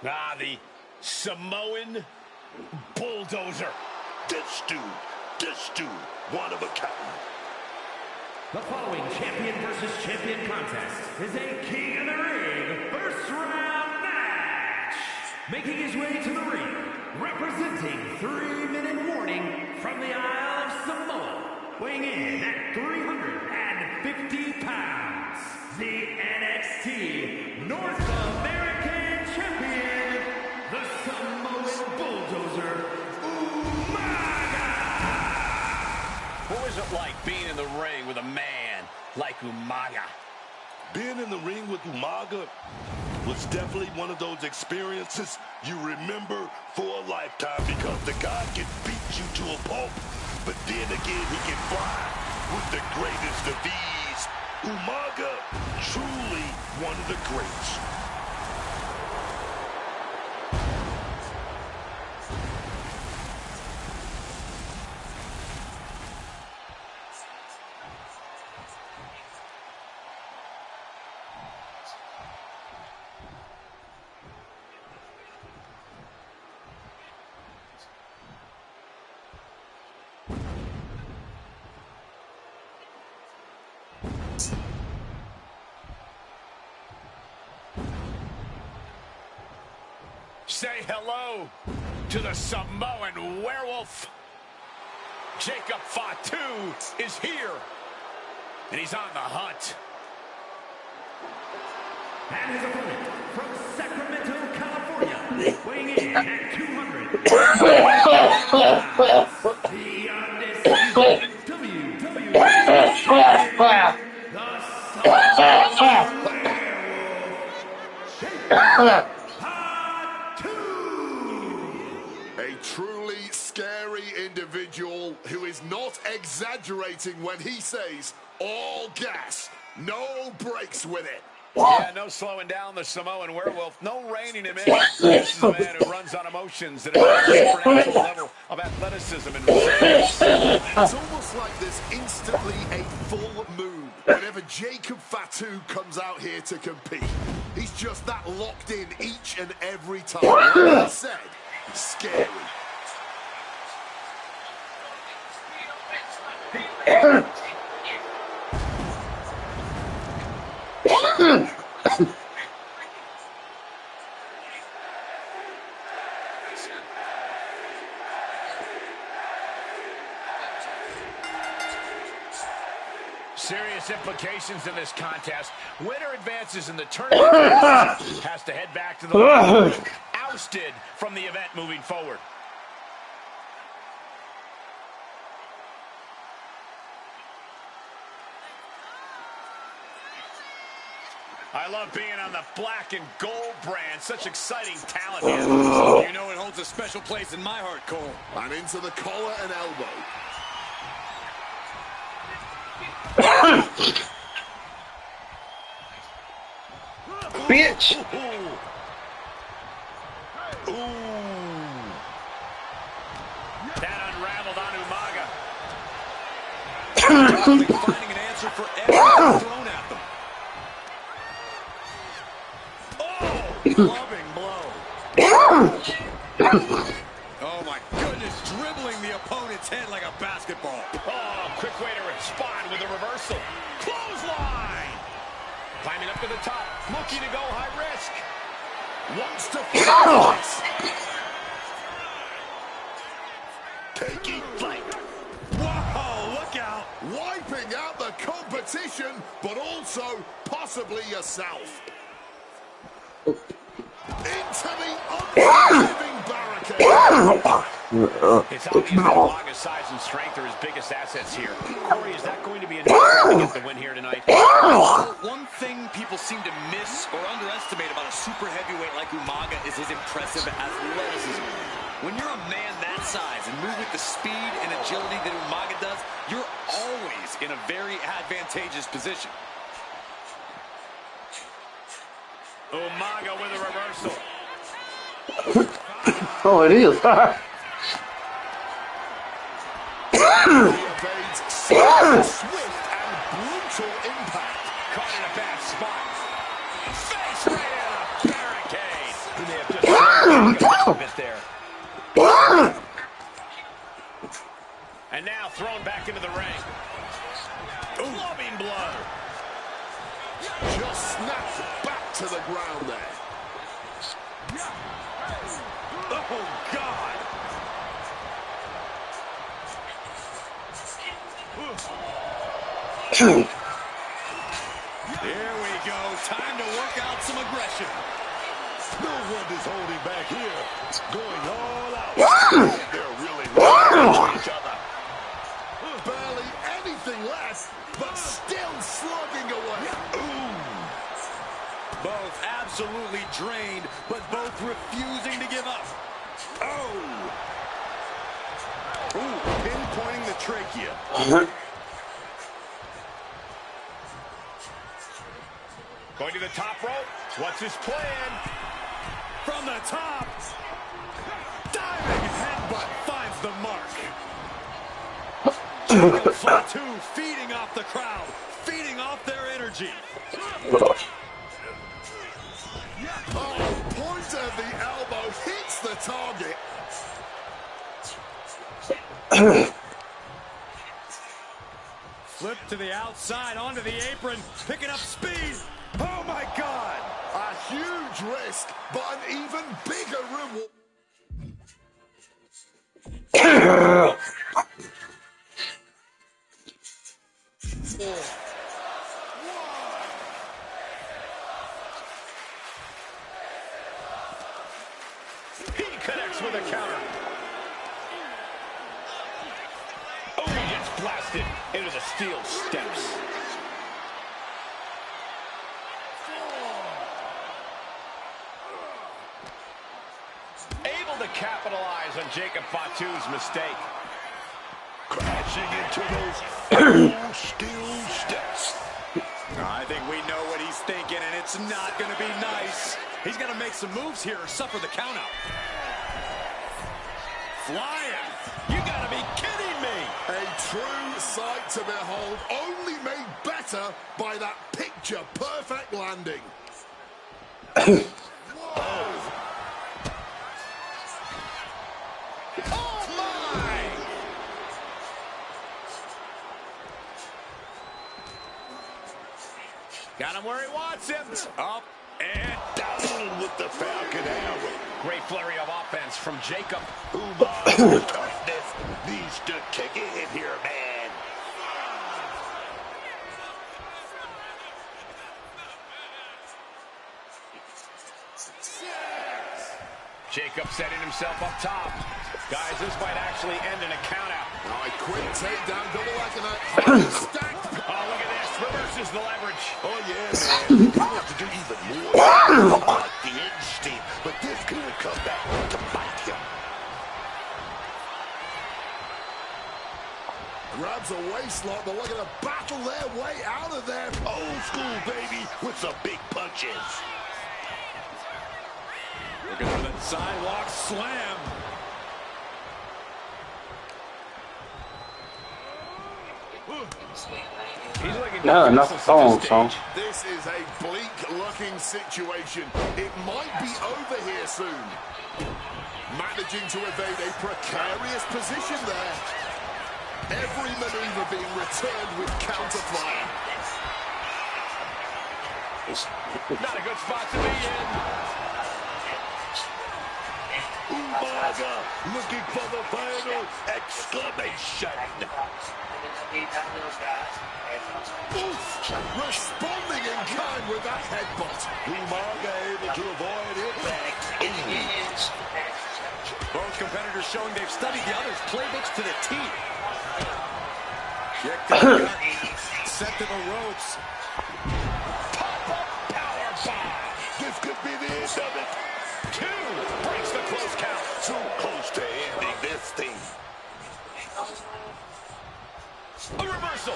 Ah, the Samoan bulldozer. This dude, one of a kind. The following champion versus champion contest is a King of the Ring first round match. Making his way to the ring, representing 3-minute warning from the Isle of Samoa, weighing in at 350 pounds, the NXT North American Champion, the Samoan Bulldozer, Umaga! What was it like being in the ring with a man like Umaga? Being in the ring with Umaga was definitely one of those experiences you remember for a lifetime, because the guy can beat you to a pulp, but then again he can fly with the greatest of ease. Umaga, truly one of the greats. Say hello to the Samoan werewolf. Jacob Fatu is here, and he's on the hunt. And his opponent from Sacramento, California, weighing in at 200. The undisputed WWE Champion, the Samoan Werewolf, A truly scary individual who is not exaggerating when he says all gas, no brakes with it. Yeah, no slowing down the Samoan werewolf, no reining him in. This is a man who runs on emotions at a supernatural level of athleticism and resilience. It's almost like there's instantly a full moon whenever Jacob Fatu comes out here to compete. He's just that locked in each and every time. Like I said, scary. Serious implications in this contest. Winner advances in the tournament. Has to head back to the line. Ousted from the event moving forward. I love being on the black and gold brand. Such exciting talent here. You know it holds a special place in my heart, Cole. And into the collar and elbow. Bitch! Ooh. That unraveled on Umaga. Finding an answer for everything thrown at them. Loving blow. Oh my goodness, dribbling the opponent's head like a basketball. Oh, quick way to respond with a reversal. Clothesline. Climbing up to the top, looking to go high risk. Wants to Taking flight. Whoa, look out. Wiping out the competition, but also possibly yourself. Into the unforgiving barricade. It's obvious that Umaga's size and strength are his biggest assets here. Corey, is that going to be enough to get the win here tonight? One thing people seem to miss or underestimate about a super heavyweight like Umaga is his impressive athleticism. When you're a man that size and move with the speed and agility that Umaga does, you're always in a very advantageous position. Umaga with a reversal. Oh, it is. Evades swift and brutal impact. Caught in a bad spot. Face right in a barricade. And they have just there. And now thrown back into the ring. Loving blow. Just snapped back to the ground there. Oh, God. Here we go. Time to work out some aggression. No one is holding back here. Going all out. They're really running each other. Barely anything left, but still slugging away. Ooh. Both absolutely drained, but both refusing to give up. Oh! Ooh, pinpointing the trachea. Going to the top rope. What's his plan? From the top. Diving headbutt finds the mark. Jacob Fatu feeding off the crowd, feeding off their energy. Oh, point of the elbow hits the target. Flip to the outside, onto the apron, picking up speed. Oh my God! A huge risk, but an even bigger reward. He connects with a counter. Oh, he gets blasted into the steel steps. Able to capitalize on Jacob Fatu's mistake. Crashing into those steel steps. I think we know what he's thinking, and it's not going to be nice. He's got to make some moves here or suffer the countout. Flying. You got to be kidding me. A true sight to behold, only made better by that picture-perfect landing. Whoa! Oh, my! Got him where he wants him. Up and down with the Falcon Arrow. Great flurry of offense from Jacob. Uma's toughness needs to kick in here, man. Jacob setting himself up top. Guys, this might actually end in a countout. Oh, a quick takedown, double like a stacked. Oh, look at this. Reverses the leverage. Oh, yeah, man. He wants to do even more. I like the instinct, but this could have come back to bite him. Grabs a waistlock, but looking to battle their way out of there. Old school, baby, with some big punches. Looking for that sidewalk slam. He's looking No, enough song. This is a bleak-looking situation. It might be over here soon. Managing to evade a precarious position there. Every maneuver being returned with counterfire. Not a good spot to be in. Umaga looking for the final exclamation. Oof! Responding in kind with that headbutt. Umaga able to avoid impact. Both competitors showing they've studied the other's playbooks to the T. Kick to the gut. Set to the ropes. Pop-up power bomb. This could be the end of it. 2 breaks the close count. So close to ending this thing. A reversal.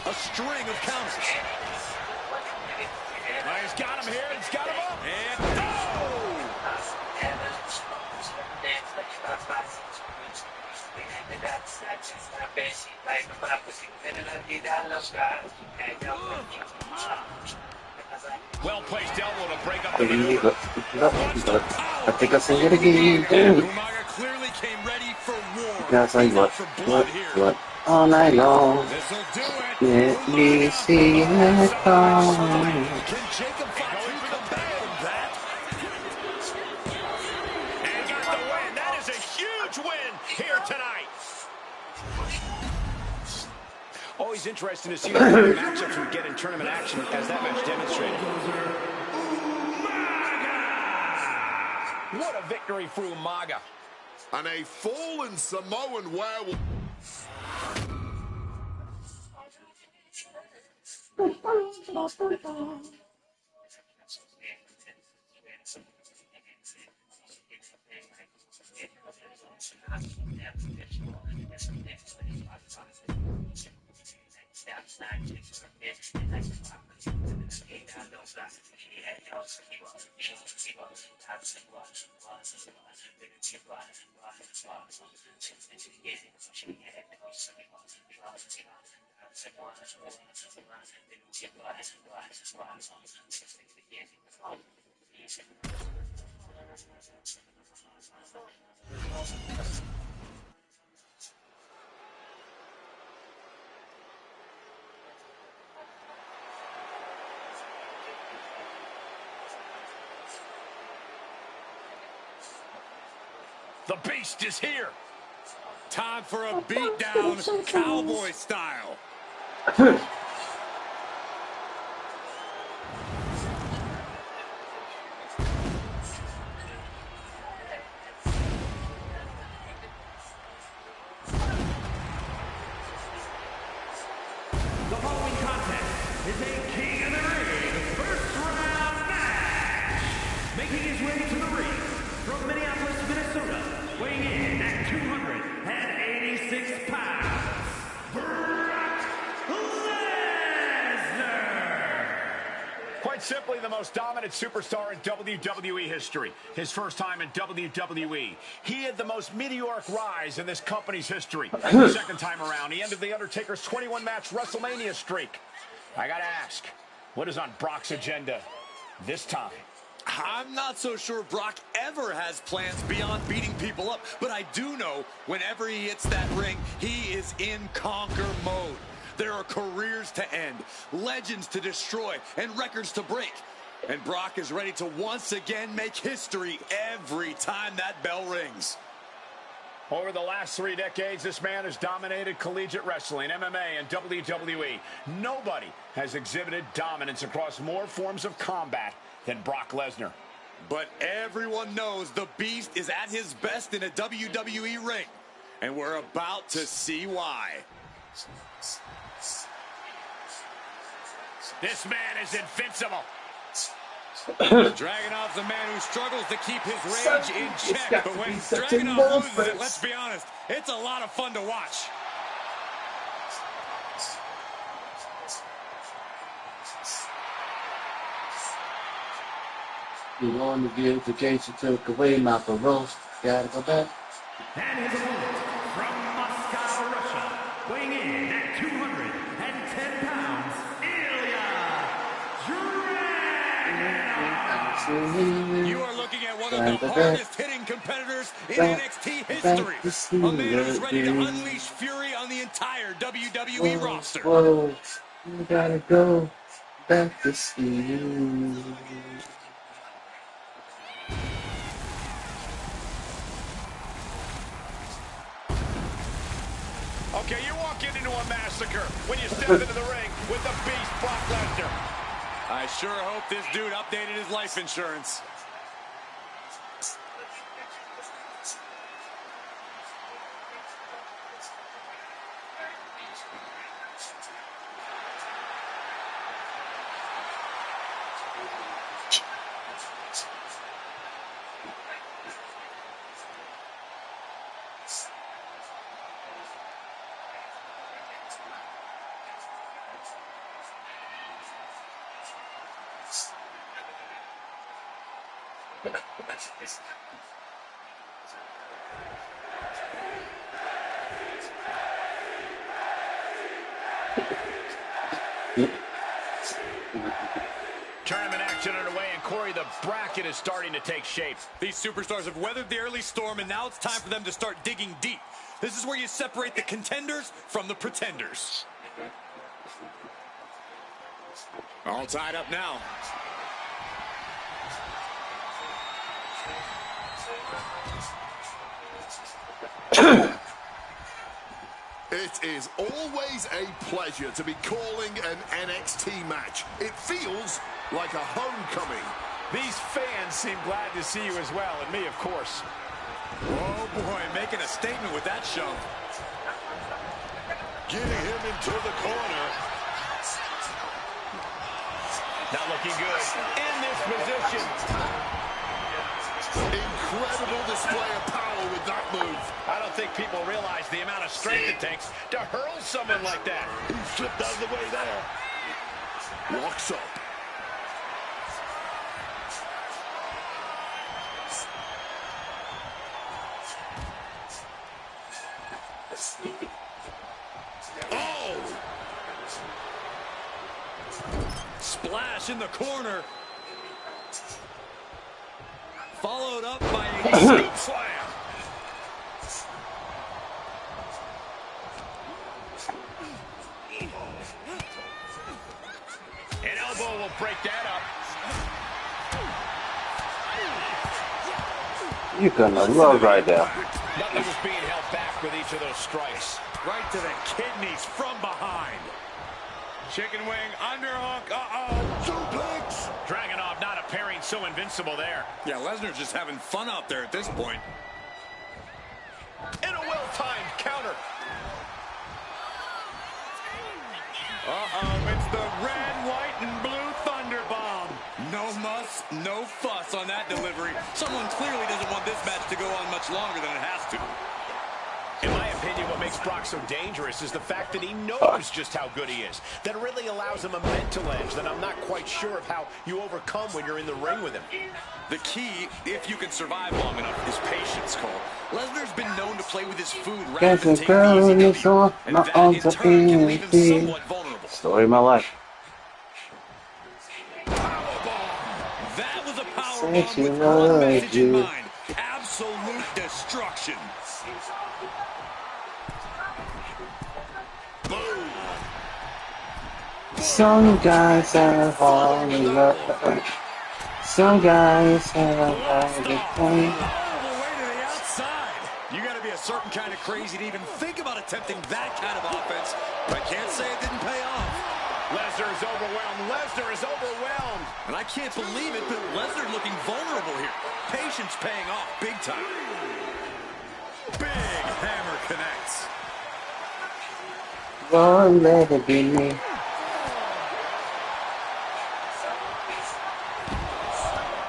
A string of counters. He's got him here. He's got him up. And Well-placed elbow to break up the Look, maneuver. look. I think I seen it again. Umaga clearly came ready for war. Guys, like He's out what? for blood here. All night long. This'll do it. Let me see it come. Can Jacob Fatu come back from that? And he got the win. That is a huge win here tonight. Always interesting to see the kind of matchups we get in tournament action as that match demonstrated. What a victory for Umaga. And a fallen Samoan werewolf. The Beast is here. Time for a beatdown, cowboy style. The following contest is a King of the Ring first round match. Making his way to the ring from Minneapolis, Minnesota, weighing in at 286 pounds, Brock Lesnar. Quite simply, the most dominant superstar in WWE history. His first time in WWE. He had the most meteoric rise in this company's history. The second time around, he ended The Undertaker's 21-match WrestleMania streak. I gotta ask, what is on Brock's agenda this time? I'm not so sure Brock ever has plans beyond beating people up, but I do know whenever he hits that ring, he is in conquer mode. There are careers to end, legends to destroy, and records to break. And Brock is ready to once again make history every time that bell rings. Over the last 3 decades, this man has dominated collegiate wrestling, MMA, and WWE. Nobody has exhibited dominance across more forms of combat than Brock Lesnar. But everyone knows the Beast is at his best in a WWE ring. And we're about to see why. This man is invincible. Dragunov's the man who struggles to keep his rage in check. But when Dragunov loses it, let's be honest, it's a lot of fun to watch. You want to give the case you took away my parole. Gotta go back. And his opponent from Moscow, Russia, weighing in at 210 pounds, Ilya Dragunov. You are looking at one of the hardest-hitting competitors in NXT history. A man who's ready to unleash fury on the entire WWE roster. Whoa, you gotta go back to see you. Okay, you're walking into a massacre when you step into the ring with the Beast, Brock Lesnar. I sure hope this dude updated his life insurance. Tournament action underway, and Corey, the bracket is starting to take shape. These superstars have weathered the early storm, and now it's time for them to start digging deep. This is where you separate the contenders from the pretenders. All tied up now. It is always a pleasure to be calling an NXT match. It feels like a homecoming. These fans seem glad to see you as well, and me, of course. Oh, boy, making a statement with that shove. Getting him into the corner. Not looking good in this position. Incredible display of power with that move. I don't think people realize the amount of strength it takes to hurl someone like that. He slipped out of the way there. Locks up. Oh! Splash in the corner. Followed up by a scoop slam. An elbow will break that up. You're gonna love right there. Nothing was being held back with each of those strikes. Right to the kidneys from behind. Chicken wing, underhook, uh-oh. Suplex! Dragunov not appearing so invincible there. Yeah, Lesnar's just having fun out there at this point. And a well-timed counter. Uh-oh, it's the red, white, and blue Thunder Bomb. No muss, no fuss on that delivery. Someone clearly doesn't want this match to go on much longer than it has to. In my opinion, what makes Brock so dangerous is the fact that he knows just how good he is. That really allows him a mental edge that I'm not quite sure of how you overcome when you're in the ring with him. The key, if you can survive long enough, is patience, Cole. Lesnar's been known to play with his food rather than take the easy W, and that in turn can leave him somewhat vulnerable. Story of my life. Powerbomb. That was a Said powerbomb she with one loved message you. in mind. Absolute destruction. Some guys have all the love. Some guys have all the pain. All the way to the outside. You got to be a certain kind of crazy to even think about attempting that kind of offense. But I can't say it didn't pay off. Lesnar is overwhelmed. Lesnar is overwhelmed. And I can't believe it, but Lesnar looking vulnerable here. Patience paying off big time. Big hammer connects. Lord, let it be me.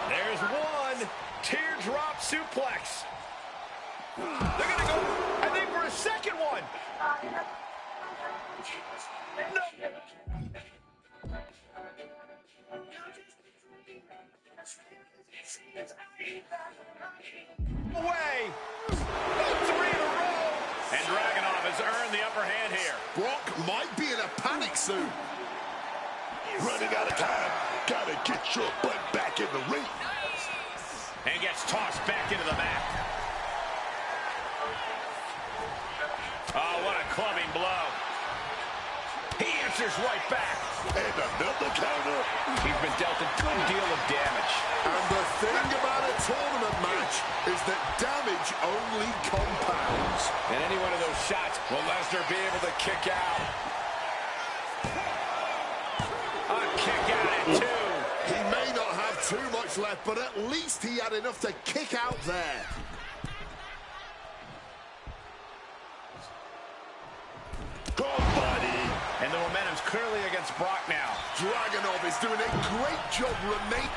There's one. Teardrop suplex. They're going to go, I think, for a second one. No. Away. 3 in a row. And Dragunov has earned the upper hand here. Brock might be in a panic soon. Running out of time. Gotta get your butt back in the ring. And gets tossed back into the mat. Oh, what a clubbing blow. He answers right back. And another counter. He's been dealt a good deal of damage. And the thing about a tournament match is that damage only compounds. And any one of those shots, will Lesnar be able to kick out? A kick out at 2. He may not have too much left, but at least he had enough to kick out there. Go, buddy. And the momentum's clearly against Brock now. Dragunov is doing a great job remaining.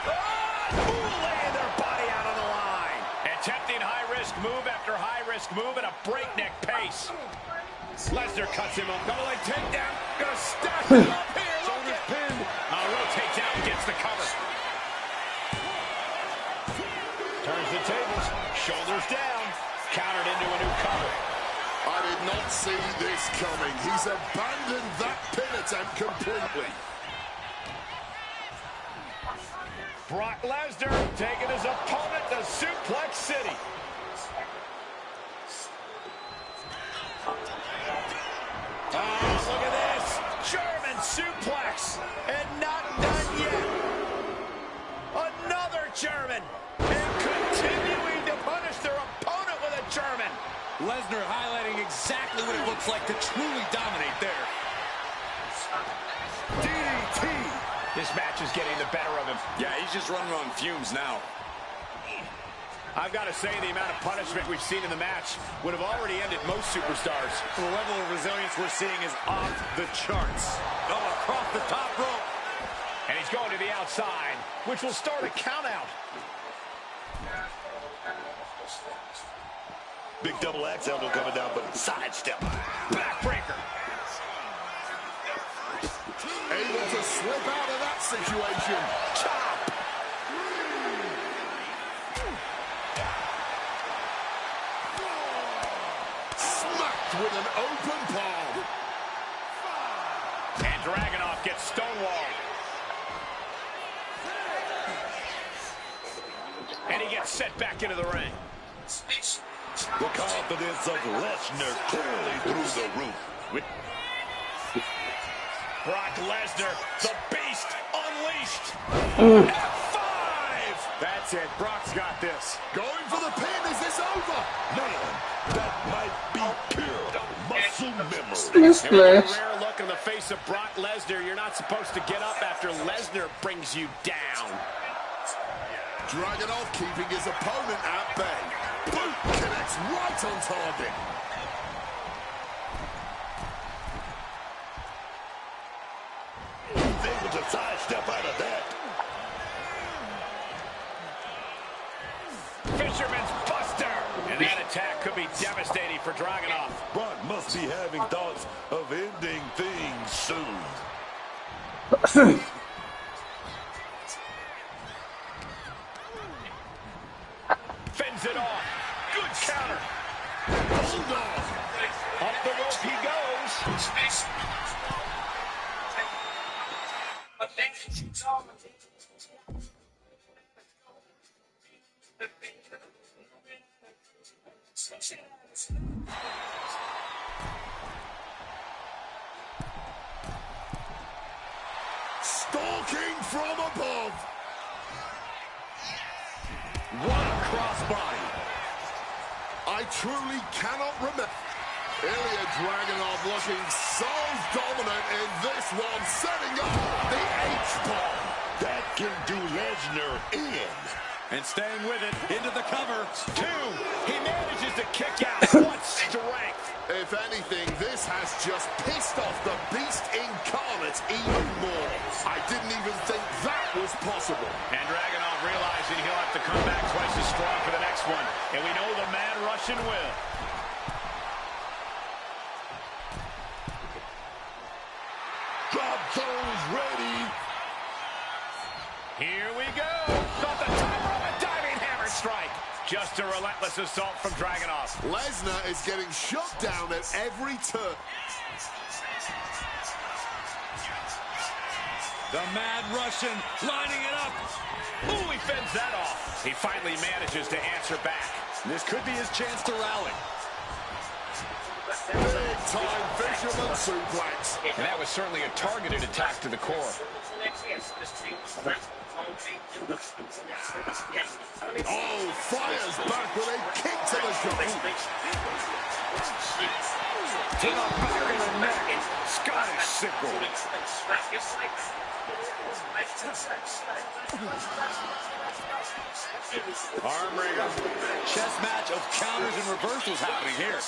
Laying their body out on the line. Attempting high-risk move after high-risk move at a breakneck pace. Lesnar cuts him up. Double leg takedown. Gonna stack him up here. Shoulders pinned. Rotates out and gets the cover. Turns the tables. Shoulders down. Countered into a new cover. I did not see this coming. He's abandoned that pin attempt completely. Brock Lesnar taking his opponent to Suplex City. Oh, look at this. German suplex. And not done yet. Another German. And continuing to punish their opponent with a German. Lesnar highlighting exactly what it looks like to truly dominate there. DDT. This match is getting the better of him. Yeah, he's just running on fumes now. I've got to say, the amount of punishment we've seen in the match would have already ended most superstars. The level of resilience we're seeing is off the charts. Oh, across the top rope. And he's going to the outside, which will start a count out. Big double axe elbow coming down, but sidestep. Backbreaker. Able to slip out of that situation. Chop. Smacked with an open palm. And Dragunov gets stonewalled. And he gets set back into the ring. The confidence of Lesnar clearly through the roof. Brock Lesnar, the beast, unleashed. 5! That's it. Brock's got this. Going for the pin. Is this over? Man, that might be pure muscle memory. This And with flash. a rare look in the face of Brock Lesnar, you're not supposed to get up after Lesnar brings you down. Dragunov keeping his opponent at bay. Boot connects right on target. He's able to sidestep out of that. Fisherman's Buster. And that attack could be devastating for Dragunov. Brock must be having thoughts of ending things soon. Fends it off. Good counter. Hold on. Up the rope he goes. Stalking from above. What a crossbody. I truly cannot remember. Ilya Dragunov looking so dominant in this one, setting up the H-bomb. That can do Lesnar in. And staying with it, into the cover. 2. He manages to kick out. What strength. If anything, this has just pissed off the beast incarnate even more. I didn't even think that was possible. And Dragunov realizing he'll have to come back twice as strong for the next one. And we know the Mad Russian will. Drop those ready. Here we go. Off the top rope, a diving hammer strike. Just a relentless assault from Dragunov. Lesnar is getting shut down at every turn. The Mad Russian lining it up. Ooh, he fends that off. He finally manages to answer back. This could be his chance to rally. Big time fisherman suplex. And that was certainly a targeted attack to the core. Oh, fires back with a kick to the gut. To the back of the neck. Scottish sickle. Armbringer. Chess match of counters and reversals happening here.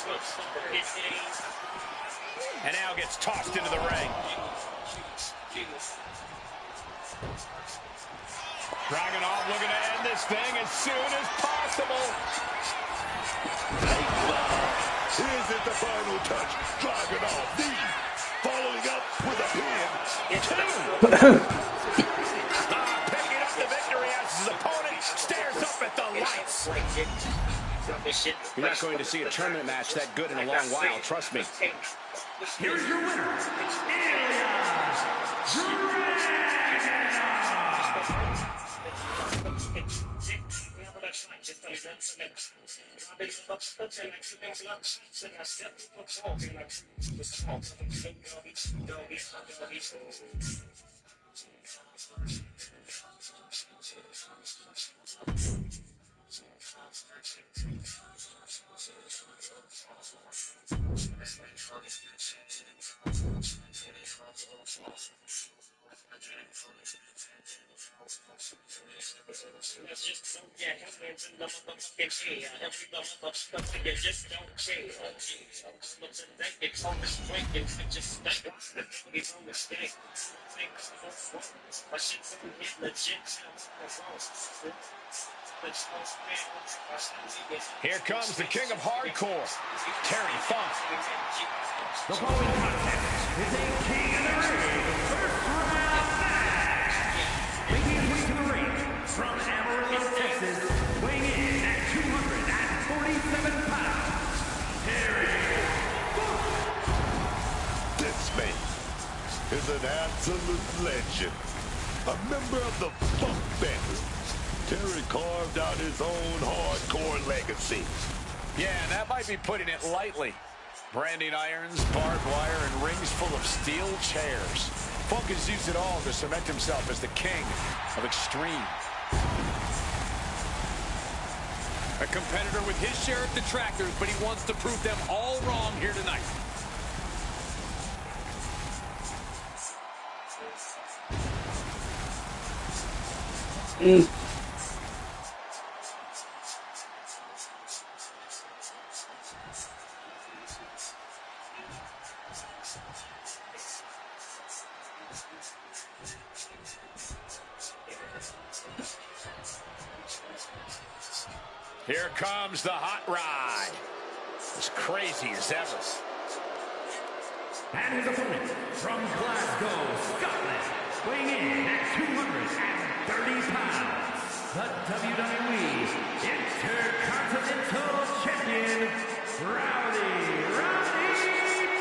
And now gets tossed into the ring. Dragunov looking to end this thing as soon as possible. Is it the final touch? Dragunov, the following up with a pin. 2. Picking up the victory as his opponent stares up at the lights. You're not going to see a tournament match that good in a long while, trust me. Here's your winner, Ilya Dragunov. Here comes the king of hardcore, Terry Funk. The following contest is a King of the Ring first round match. Making his way to the ring from Amarillo, Texas, weighing in at 247 pounds, Terry Funk. This man is an absolute legend. A member of the Funk family. Terry carved out his own hardcore legacy. Yeah, and that might be putting it lightly. Branding irons, barbed wire, and rings full of steel chairs. Funk has used it all to cement himself as the king of extreme. A competitor with his share of detractors, but he wants to prove them all wrong here tonight. Here comes the hot ride. As crazy as ever. And his opponent from Glasgow, Scotland, weighing in at 230 pounds, the WWE Intercontinental Champion, Roddy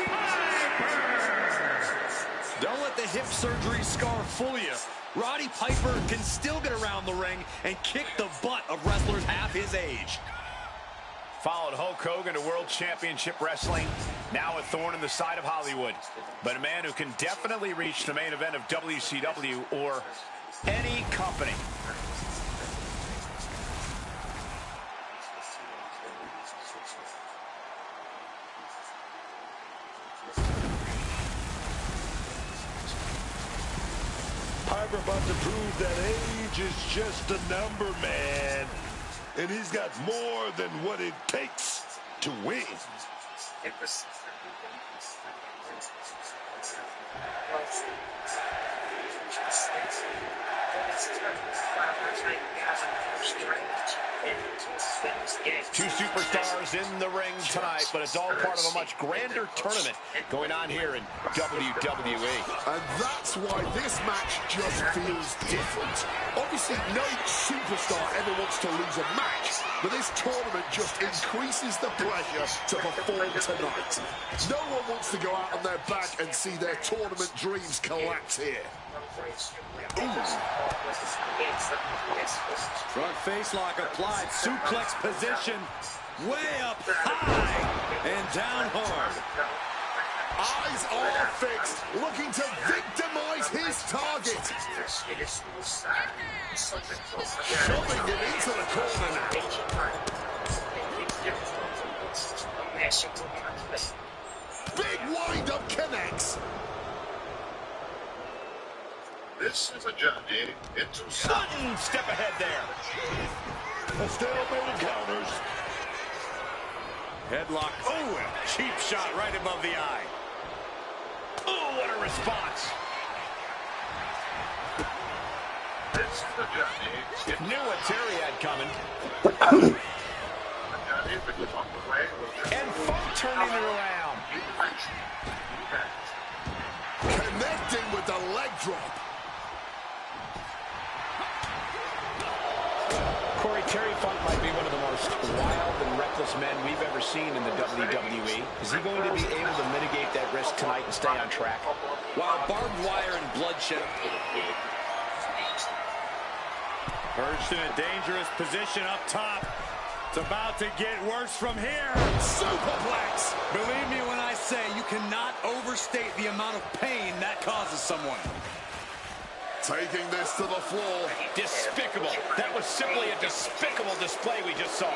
Piper. Don't let the hip surgery scar fool you. Roddy Piper can still get around the ring and kick the butt of wrestlers half his age. Followed Hulk Hogan to World Championship Wrestling, now a thorn in the side of Hollywood. But a man who can definitely reach the main event of WCW or any company. Piper about to prove that age is just a number, man. And he's got more than what it takes to win. Two superstars in the ring tonight, but it's all part of a much grander tournament going on here in WWE. And that's why this match just feels different. Obviously, no superstar ever wants to lose a match, but this tournament just increases the pressure to perform tonight. No one wants to go out on their back and see their tournament dreams collapse here. Front face lock applied, suplex position, way up high and down hard. Eyes are fixed, looking to victimize his target. Shoving him into the corner now. Big wind-up connects. This is a journey into Sudden step ahead there. A stalemate encounters. Headlock. Oh, a cheap shot right above the eye. Oh, what a response. this is the journey. Knew what Terry had coming. The journey that is on the way will And Funk turning it around. Connecting with the leg drop. Corey, Terry Funk might be one of the most wild and reckless men we've ever seen in the WWE. Is he going to be able to mitigate that risk tonight and stay on track? While barbed wire and bloodshed. Perched in a dangerous position up top. It's about to get worse from here. Superplex. Believe me when I say you cannot overstate the amount of pain that causes someone. Taking this to the floor. Despicable. That was simply a despicable display we just saw.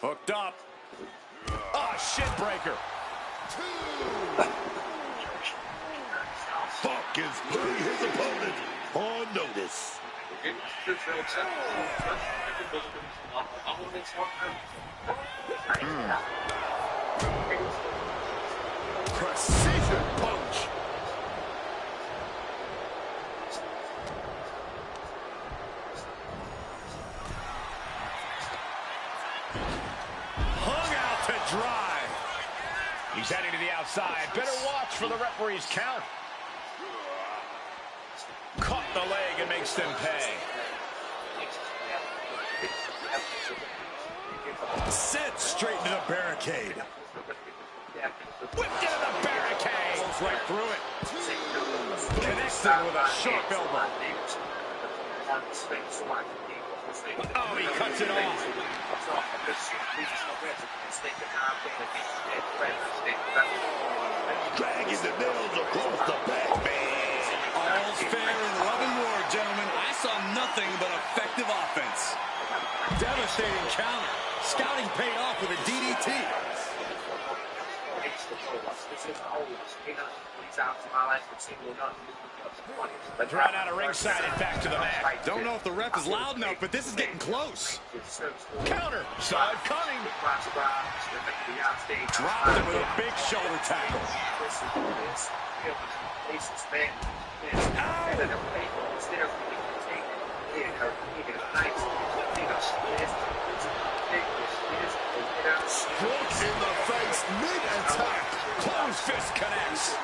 Hooked up. Oh, shin breaker. Funk is putting his opponent on notice. Precision punch. Hung out to dry. He's heading to the outside. Better watch for the referee's count. Caught the leg and makes them pay. Sent straight into the barricade. Whipped into the barricade. Goes right through it. Connected with a sharp elbow. Oh, he cuts it off. Dragging the nails across the back, man. All's fair in love and war, gentlemen. I saw nothing but effective offense. Devastating counter. Scouting paid off with a DDT. Drawn out of ringside and back to the mat. Don't know if the ref is loud enough, but this is getting close. Counter. Saw it coming. Dropped him with a big shoulder tackle. Struck in the face mid-attack. Close fist connects.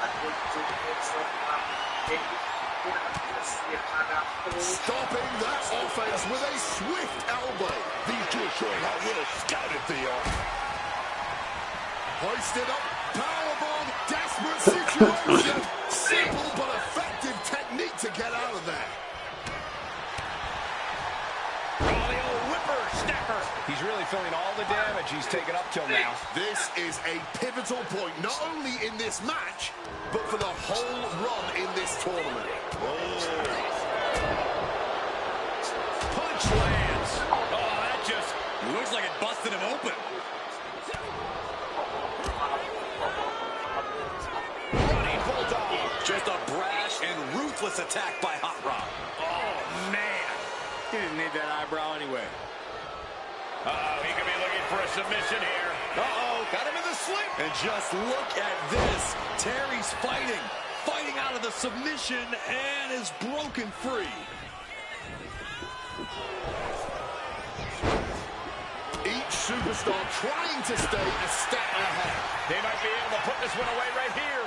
Stopping that offense with a swift elbow. These two are showing how well scouted they are. Hoisted up, powerbomb, desperate situation. Simple but effective technique to get out of there. Oh, the old whipper-snapper. He's really feeling all the damage he's taken up till now. This is a pivotal point, not only in this match, but for the whole run in this tournament. Punch lands. Oh, that just Looks like it busted him open. running bulldog. Just a brash and ruthless attack by Hot Rod. Oh, man. He didn't need that eyebrow anyway. Uh-oh, he could be looking for a submission here. Uh-oh, got him in the sleep. And just look at this. Terry's fighting out of the submission and is broken free. Each superstar trying to stay a step ahead. They might be able to put this one away right here.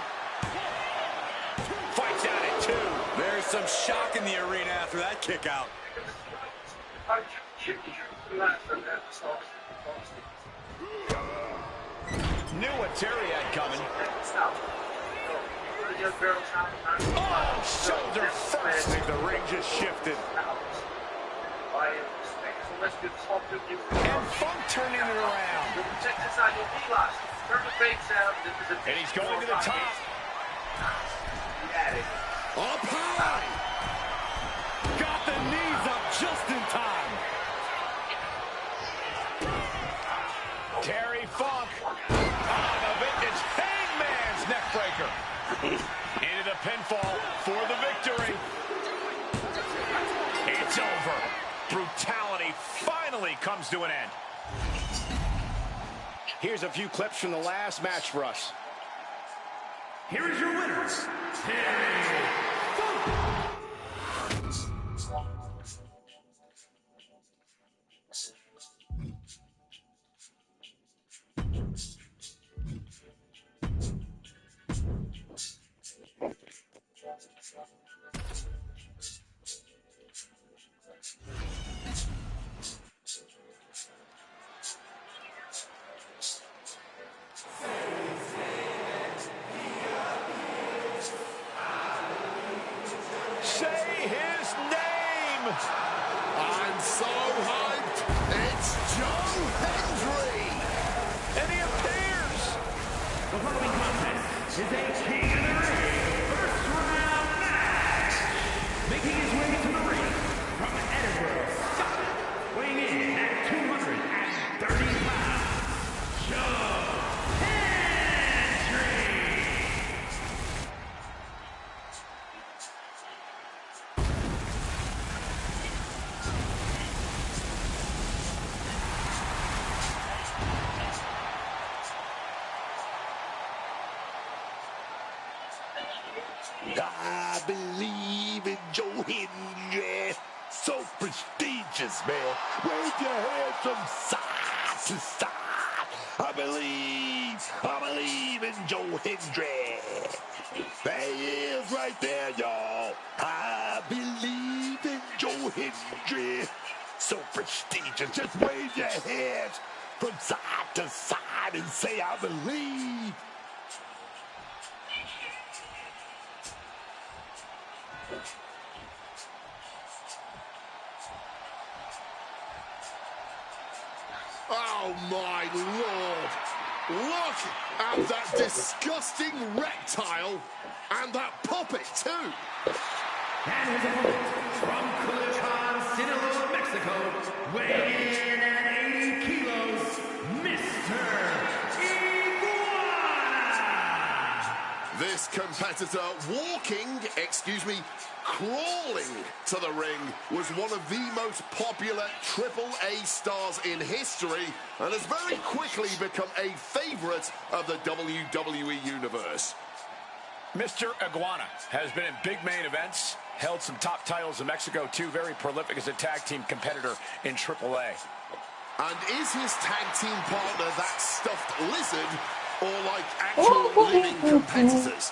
Fights out at 2. There's some shock in the arena after that kick out. Knew what Terry had coming. Oh, shoulder first. I think the ring just shifted. And Funk turning it around. And he's going to the top. Up high. Got the knees up just in time. Terry Funk. Ah, the vintage Hangman's neck breaker. Into the pinfall for the victory. It's over. Brutality finally comes to an end. Here's a few clips from the last match for us. Here is your winner, Terry Funk. The following contest is a King of the Ring first round match. Making his way to the ring from Edinburgh, Scotland, weighing in at 230 pounds, Joe Hendry. I believe in Joe Hendry. So prestigious, man. Wave your hands from side to side. I believe in Joe Hendry. There he is right there, y'all. I believe in Joe Hendry. So prestigious. Just wave your hands from side to side and say, I believe. Oh, my Lord. Look at that disgusting reptile and that puppet, too. And his opponent from Culiacan, Sinaloa, Mexico, weighing in at 80 kilos, Mr. Iguana! This competitor crawling to the ring was one of the most popular AAA stars in history and has very quickly become a favorite of the WWE Universe. Mr. Iguana has been in big main events, held some top titles in Mexico too, very prolific as a tag team competitor in AAA. And is his tag team partner that stuffed lizard or like actual living competitors?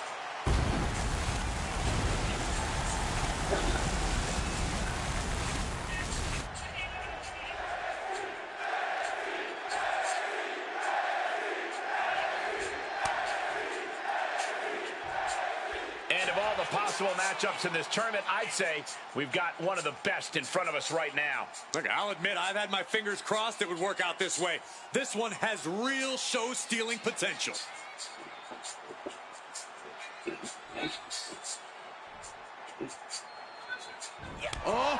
And of all the possible matchups in this tournament, I'd say we've got one of the best in front of us right now. Look, I'll admit I've had my fingers crossed it would work out this way. This one has real show-stealing potential. Oh,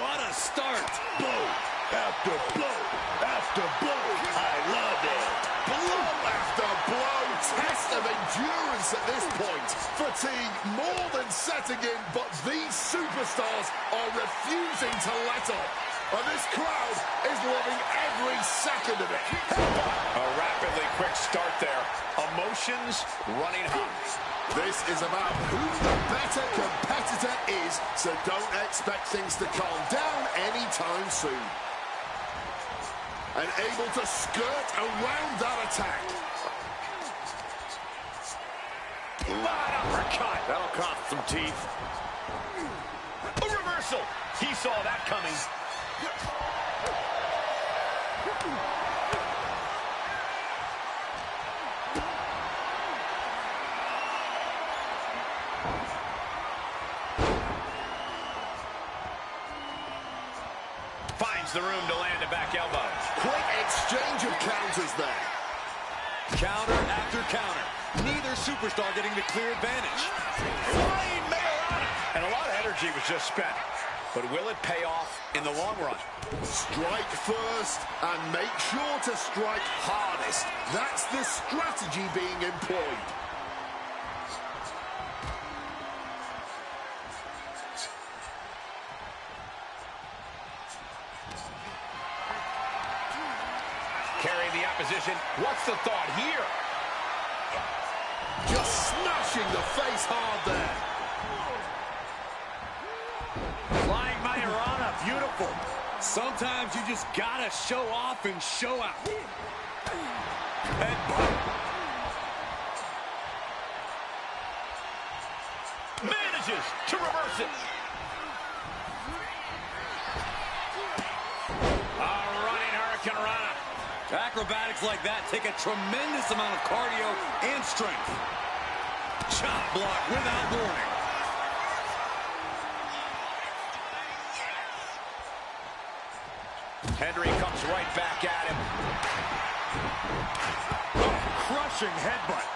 what a start. Blow after blow after blow. I love it. Blow after blow, test of endurance at this point. Fatigue more than setting in, but these superstars are refusing to let up. And this crowd is loving every second of it. A rapidly quick start there. Emotions running hot. This is about who the better competitor is, so don't expect things to calm down anytime soon. And able to skirt around that attack. Bad uppercut. That'll cost some teeth. A reversal. He saw that coming. Finds the room to land a back elbow. Quick exchange of counters there. Counter after counter. Neither superstar getting the clear advantage. Flying Mayorana. And a lot of energy was just spent. But will it pay off in the long run? Strike first and make sure to strike hardest. That's the strategy being employed. Carrying the opposition. What's the thought here? Just smashing the face hard there. Flying Mayorana. Beautiful. Sometimes you just gotta show off and show out. Headbutt. Manages to reverse it. A running Hurricane Rana. Acrobatics like that take a tremendous amount of cardio and strength. Chop block without warning. Hendry comes right back at him. Oh, crush crushing headbutt.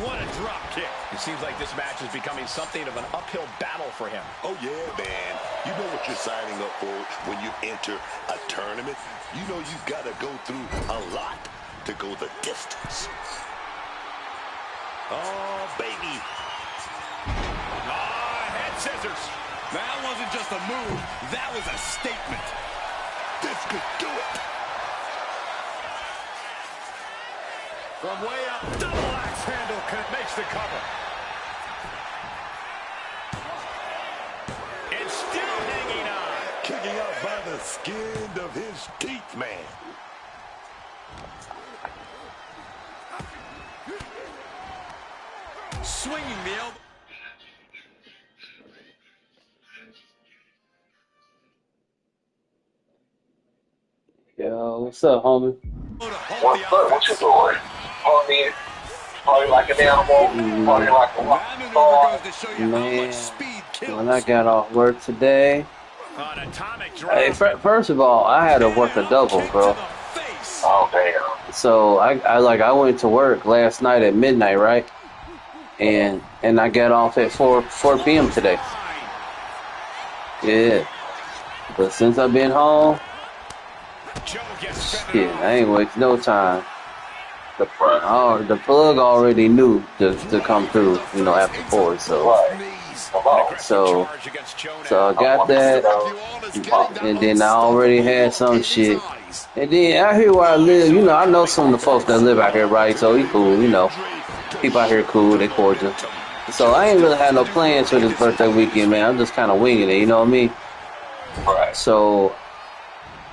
What a drop kick. It seems like this match is becoming something of an uphill battle for him. Oh, yeah, man. You know what you're signing up for when you enter a tournament. You know you've got to go through a lot to go the distance. Oh, baby. Head scissors. That wasn't just a move. That was a statement. This could do it. From way up, double axe handle makes the cover. And still hanging on. Kicking out by the skin of his teeth, man. Swinging the elbow. Yo, what's up, homie? What's up? What you doing? Homie, party like an animal, party like a rock star. Man, when I got off work today, An atomic hey, drop. first of all, I had to work a double, bro. Oh, damn. So I went to work last night at midnight, right? And I got off at 4 p.m. today. Yeah. But since I've been home, Joe gets shit, I ain't wasting no time. The plug already knew to come through, you know, after 4. So so I got that, and then I already had some shit. And then out here where I live, you know, I know some of the folks that live out here, right? So he cool, you know. People out here cool, they cordial. So I ain't really had no plans for this birthday weekend, man. I'm just kind of winging it, you know what I mean? Right. So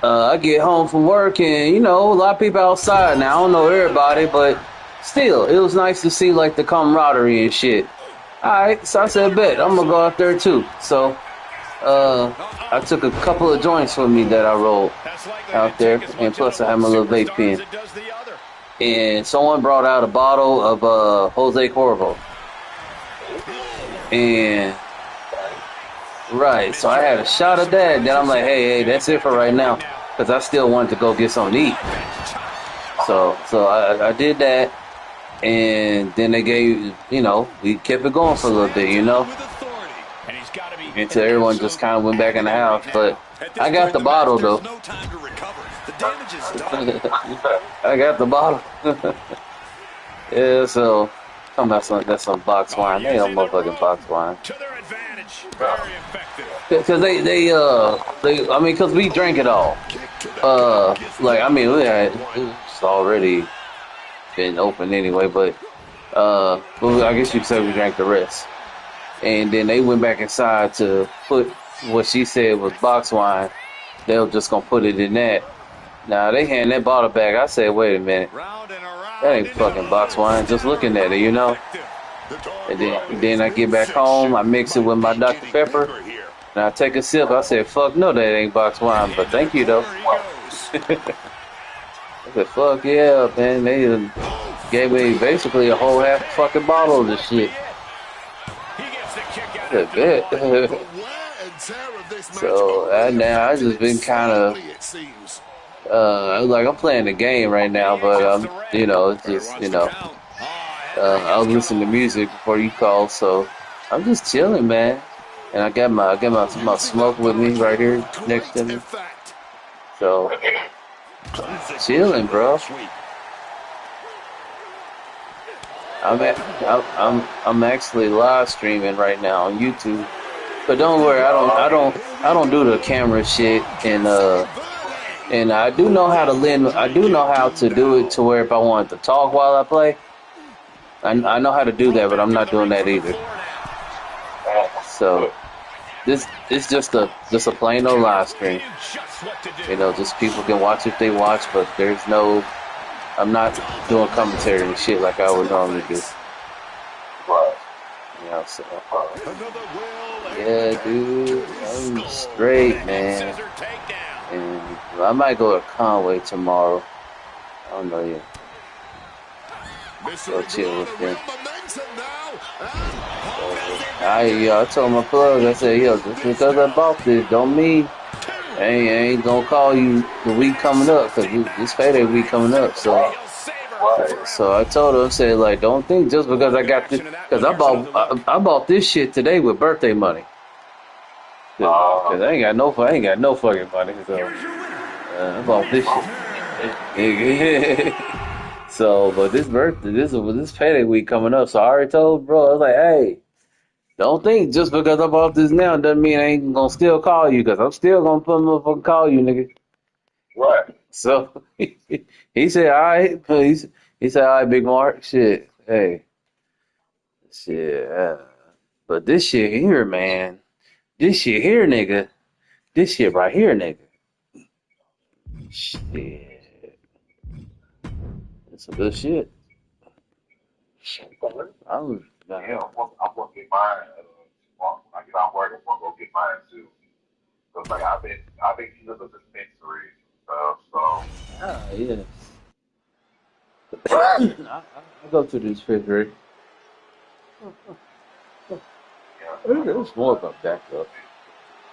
I get home from work, and, you know, a lot of people outside now. I don't know everybody, but still, it was nice to see, like, the camaraderie and shit. All right, so I said, bet, I'm going to go out there, too. So I took a couple of joints with me that I rolled out there, and plus I had my little vape pen. And someone brought out a bottle of Jose Cuervo. And, right, so I had a shot of that. Then I'm like, hey, that's it for right now. Because I still wanted to go get something to eat. So I did that. And then they gave, you know, we kept it going for a little bit, you know. Until everyone just kind of went back in the house. But I got the bottle, though. I got the bottle. Yeah, so talking about that's some box wine. They don't motherfucking box wine. Because I mean, because we drank it all. Like, I mean, it's already been open anyway, but well, I guess you could say we drank the rest. And then they went back inside to put what she said was box wine. They were just gonna put it in that. Now they hand that bottle back. I said, wait a minute, that ain't fucking box wine. Just looking at it, you know. And then I get back home, I mix it with my Dr. Pepper, and I take a sip. I said, fuck no, that ain't box wine, but thank you though. I said, fuck yeah, man. They gave me basically a whole half fucking bottle of this shit. I bet. So now I just been kind of like I'm playing the game right now, but you know, it's just, you know, I was listening to music before you called, so I'm just chilling, man. And I got my smoke with me right here next to me, so chilling, bro. I'm actually live streaming right now on YouTube. But don't worry, I don't do the camera shit, and I do know how to lend. I do know how to do it to where if I want to talk while I play, I know how to do that, but I'm not doing that either. So this is just a plain old live stream. You know, just people can watch if they watch, but there's no. I'm not doing commentary and shit like I would normally do. You know, so yeah, dude, I'm straight, man. And I might go to Conway tomorrow. I don't know yet. Go chill with them. I told my plug, I said, yo, just because I bought this don't mean ain't gonna call you the week coming up because this payday week coming up. So I told him, I said, like, don't think just because I got this, because I bought this shit today with birthday money. Cause I ain't got no fucking money. So I bought this shit. So, but this payday week coming up. So I already told bro, I was like, hey, don't think just because I bought this now doesn't mean I ain't gonna still call you, because I'm still gonna put motherfucking call you, nigga. Right. So he said, all right, he said, all right, Big Mark, shit, hey, shit, but this shit here, man, this shit here, nigga, this shit right here, nigga, shit, it's some good shit. I'm gonna get mine. When I get out work, I'm gonna go get mine too. Cause like I've been using the dispensaries and stuff. So yeah. I go to the dispensary. There's more about that though.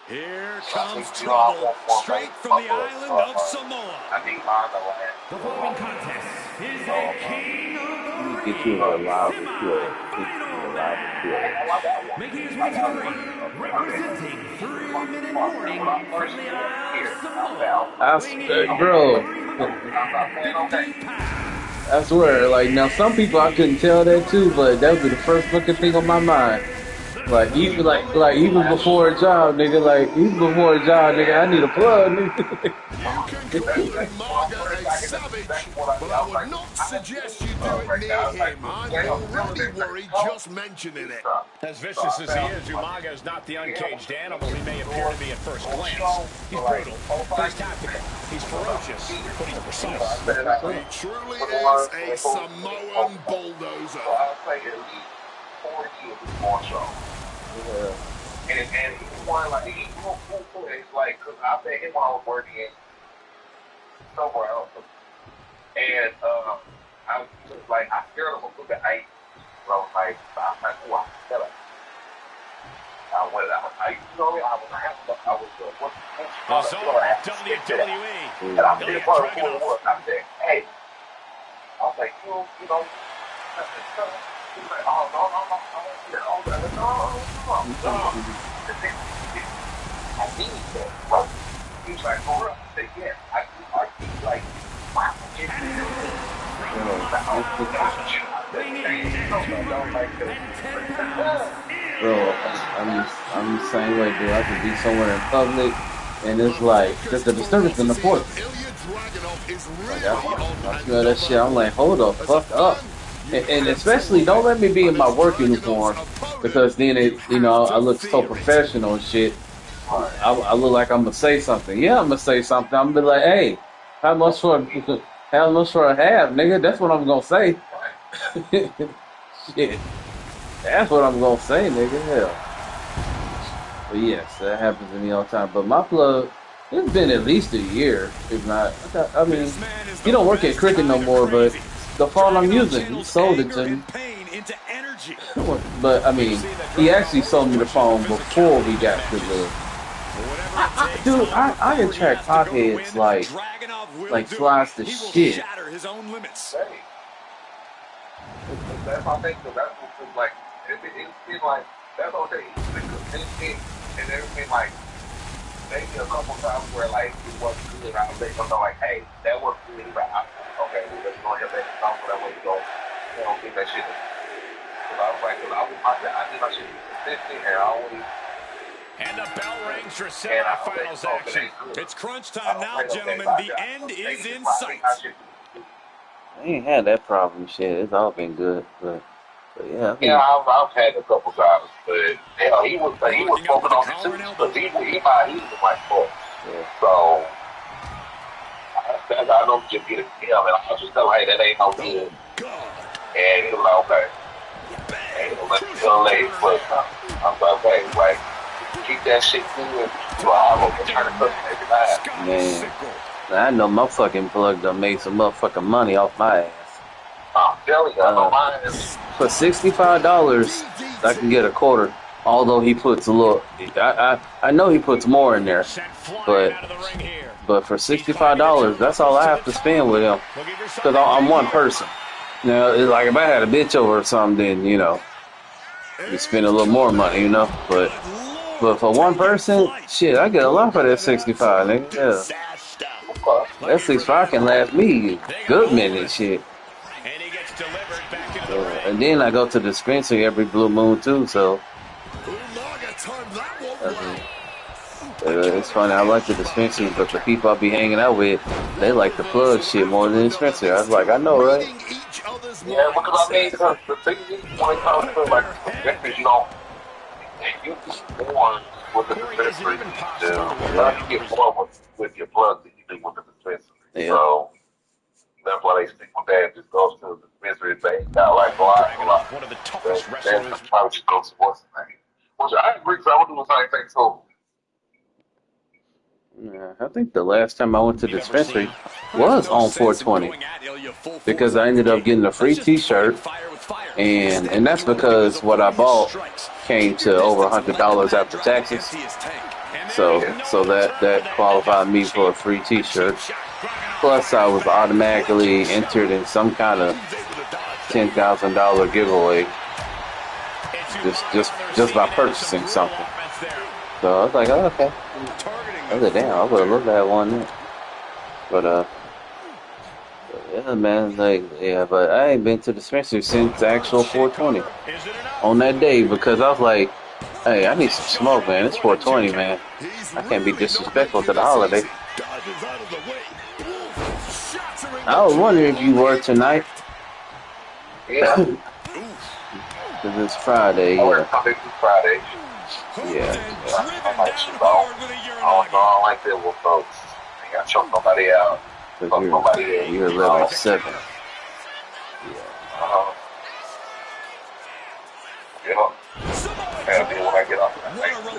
Here comes trouble, straight from the island of Samoa. I need mine to land. The following contest is a King of the Get you a live appeal. Making his way to the ring, representing 3-minute warning from the island of Samoa. Bro, I swear, like, now some people I couldn't tell that too, but that would be the first fucking thing on my mind. Like even before a job, nigga. Like even before a job, nigga. I need a plug, nigga. You can call Umaga a savage, but I would not suggest you do it near him. I'm already worried just mentioning it. As vicious as he is, Umaga is not the uncaged animal he may appear to be at first glance. He's brutal, he's tactical, he's ferocious, but he's precise. He truly is a Samoan bulldozer. I'll say at least 4 years more so. And he won like it's like, cause I met him when I was working somewhere else, and I was like, I scared him a little bit. I was like, oh, I feel like I went out. I was WWE. And I did what it was. I said, hey, I was like, you know. He was like, oh, no. I need that. He was like, for real? I said, yeah. I keep like, wow. Bro, I'm the same way, dude. I could be somewhere in public, and it's like there's a disturbance in the port. Like, I smell that shit. I'm like, hold the fuck up. And especially, don't let me be in my work uniform, because then I look so professional and shit. I look like I'm gonna say something. Yeah, I'm gonna say something. I'm gonna be like, hey, how much for a half, nigga? That's what I'm gonna say. Shit, that's what I'm gonna say, nigga. Hell. But yes, that happens to me all the time. But my plug, it's been at least a year, if not. I mean, he don't work at Cricket no more, but the phone I'm using, he sold it to me. But I mean, he actually sold me the phone before we got to the. Dude, I attract potheads like flies to shit. That's my thing. So that's what like it seemed like that's what they and everything like maybe a couple times where like it wasn't good. I was letting them know like, hey, that wasn't good. Like, okay, well, let's go ahead and let it come so that way you don't get that shit. Cause I was like, I did my shit consistent and I always. And the bell rings for semifinals action. It's crunch time now, gentlemen. The end is in sight. I ain't had that problem, shit. It's all been good, but yeah. I've had a couple times, but hell, he was smoking on it too, because he was my boy. Yeah. So I know just get a deal, and I just tell him, hey, that ain't no good. And he was like, okay. And let me go late, but I'm like, okay, like, keep that shit good. So I'm gonna try to cook every night. Man. I know my fucking plug done made some motherfucking money off my ass. I'm telling you, I know mine is. For $65, I can get a quarter Although he puts a little, I know he puts more in there, but for $65, that's all I have to spend with him because I'm one person. Now, it's like if I had a bitch over or something, then you spend a little more money, But for one person, shit, I get a lot for that 65, nigga. Yeah. That 65 can last me a good minute, shit. And then I go to the dispensary every blue moon too, so. It's funny, I like the dispensary, but the people I be hanging out with, they like the plug shit more than the dispensary. I was like, I know, right? Yeah, because I mean, the thing is, when it comes to like dispensaries, you get more with the dispensary you get more with your plug than you do with the dispensary. Yeah. So that's why they stick with that. Just goes to the dispensary. They got like a lot. One of the toughest Then wrestlers. probably should go to what's the name. Which I agree, so I would do the same thing too. Yeah, I think the last time I went to the dispensary was on 420 because I ended up getting a free T-shirt, and that's because what I bought came to over $100 after taxes. So that qualified me for a free T-shirt. Plus, I was automatically entered in some kind of $10,000 giveaway just by purchasing something. So I was like, oh, okay. I was like, damn, I would have looked at one there. But yeah, man, but I ain't been to the dispensary since the actual 420 on that day because I was like, hey, I need some smoke, man. It's 420, man. I can't be disrespectful to the holiday. I was wondering if you were tonight. Yeah. Because it's Friday, I work Monday through Friday. Yeah. I'm like, shoot, I don't like that with folks. I got to choke nobody out. Because you're level 7. Yeah. And then when I get off to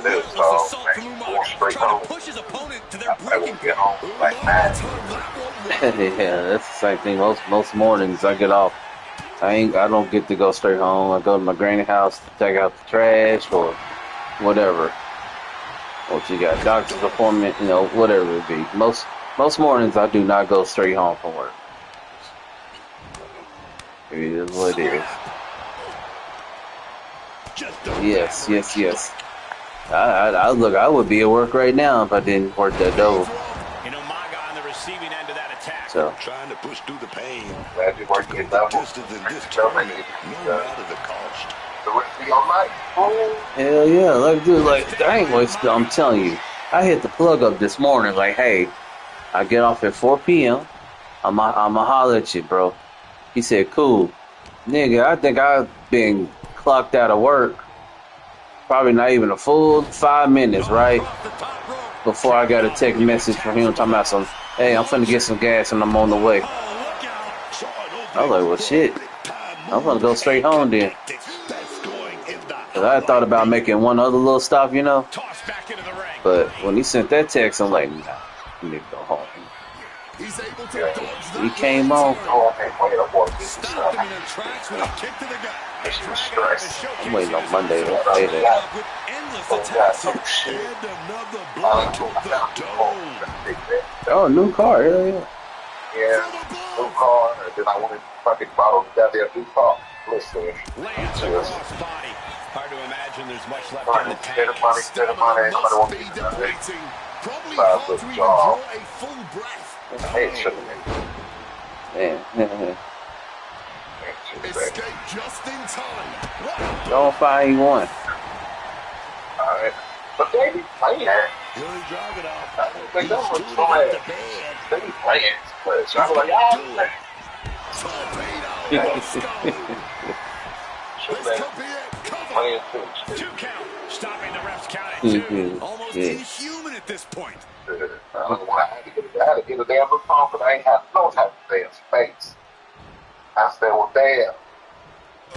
this, going straight home. I will get home like 9. Yeah, that's the same thing. Most mornings I get off. I don't get to go straight home. I go to my granny house to take out the trash or whatever. Or she got a doctor's appointment, whatever it be. Most mornings I do not go straight home from work. It is what it is. Yes. I would be at work right now if I didn't work that double. Maga on the receiving end of that attack. So Trying to push through the pain. Glad you worked it double. Distance in this tournament, no matter the cost. The rest of your night. hell yeah, I ain't wasting. I'm telling you, I hit the plug up this morning. Like, hey, I get off at 4 p.m. I'ma holler at you, bro. He said, cool, nigga. I think I've been clocked out of work. Probably not even a full 5 minutes, right? Before I got a text message from him talking about some, hey, I'm finna get some gas and I'm on the way. I was like, well, shit. I'm gonna go straight home then. Cause I thought about making one other little stop, But when he sent that text, I'm like, nah, you need to go home. He came on. I'm waiting on Monday to pay that. Oh, new car, hell yeah. Yeah, new car, and then I went and fucking bottled that there new car. Listen, Hard to imagine there's much left in the tank. Instead of money, I don't want to be waiting. Besides the job. Hey, it shouldn't Man. Escape just in time. Don't find one. Alright. But they be playing. They don't look so bad. They be playing. But so I'm like, Two count. Stopping the ref's count. Almost inhuman at this point. I had to get a damn phone because I ain't have no type of damn space. I said, well, damn.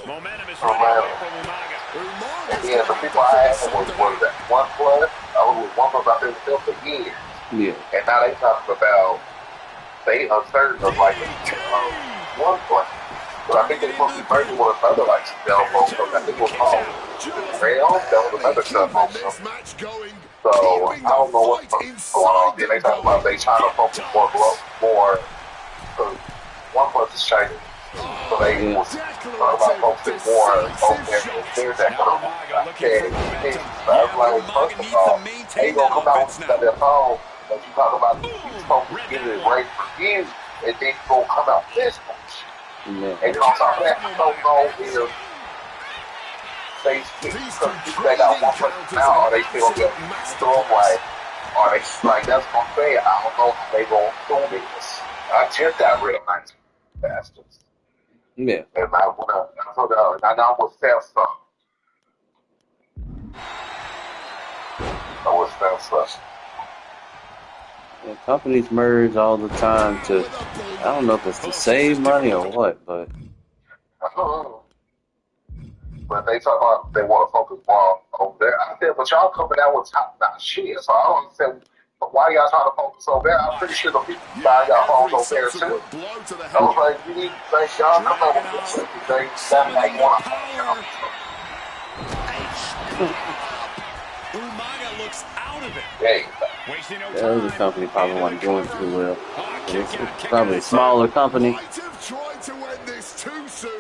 Momentum is running away from Umaga. And then the people I had was that OnePlus. I was with OnePlus out there still for years. Yeah. And now they talking about they uncertain of like OnePlus. But I think they supposed to be merging with another like cell phone. So I think it was called Real, that was another stuff on this match going. So I don't know what's going on. Then they talk about they trying to focus more, because OnePlus is Chinese. So they was talking about focusing more on their that come. I was like, first of all, they gonna come out with their phone, but you talk about you supposed to get it right for you, and then you gonna come out this much. And then on top of that, I don't know if they got OnePlus now, or they still get throwaway, or they like that's what I'm saying. I don't know how they gonna do this. I just got rid of my bastards. Yeah. And I know I was Samsung. Yeah, companies merge all the time to, I don't know if it's to save money or what, but. But they talk about they want to focus more over there. I said, but y'all coming out with top-notch shit, so I don't understand why y'all trying to focus over there. I'm pretty sure the people buy y'all phones over there too. I was like, you need to say y'all come out with this thing. That's how you want Umaga looks out of it. Hey, The other company probably wasn't doing too well. It's probably a smaller company. Might have tried to end this too soon.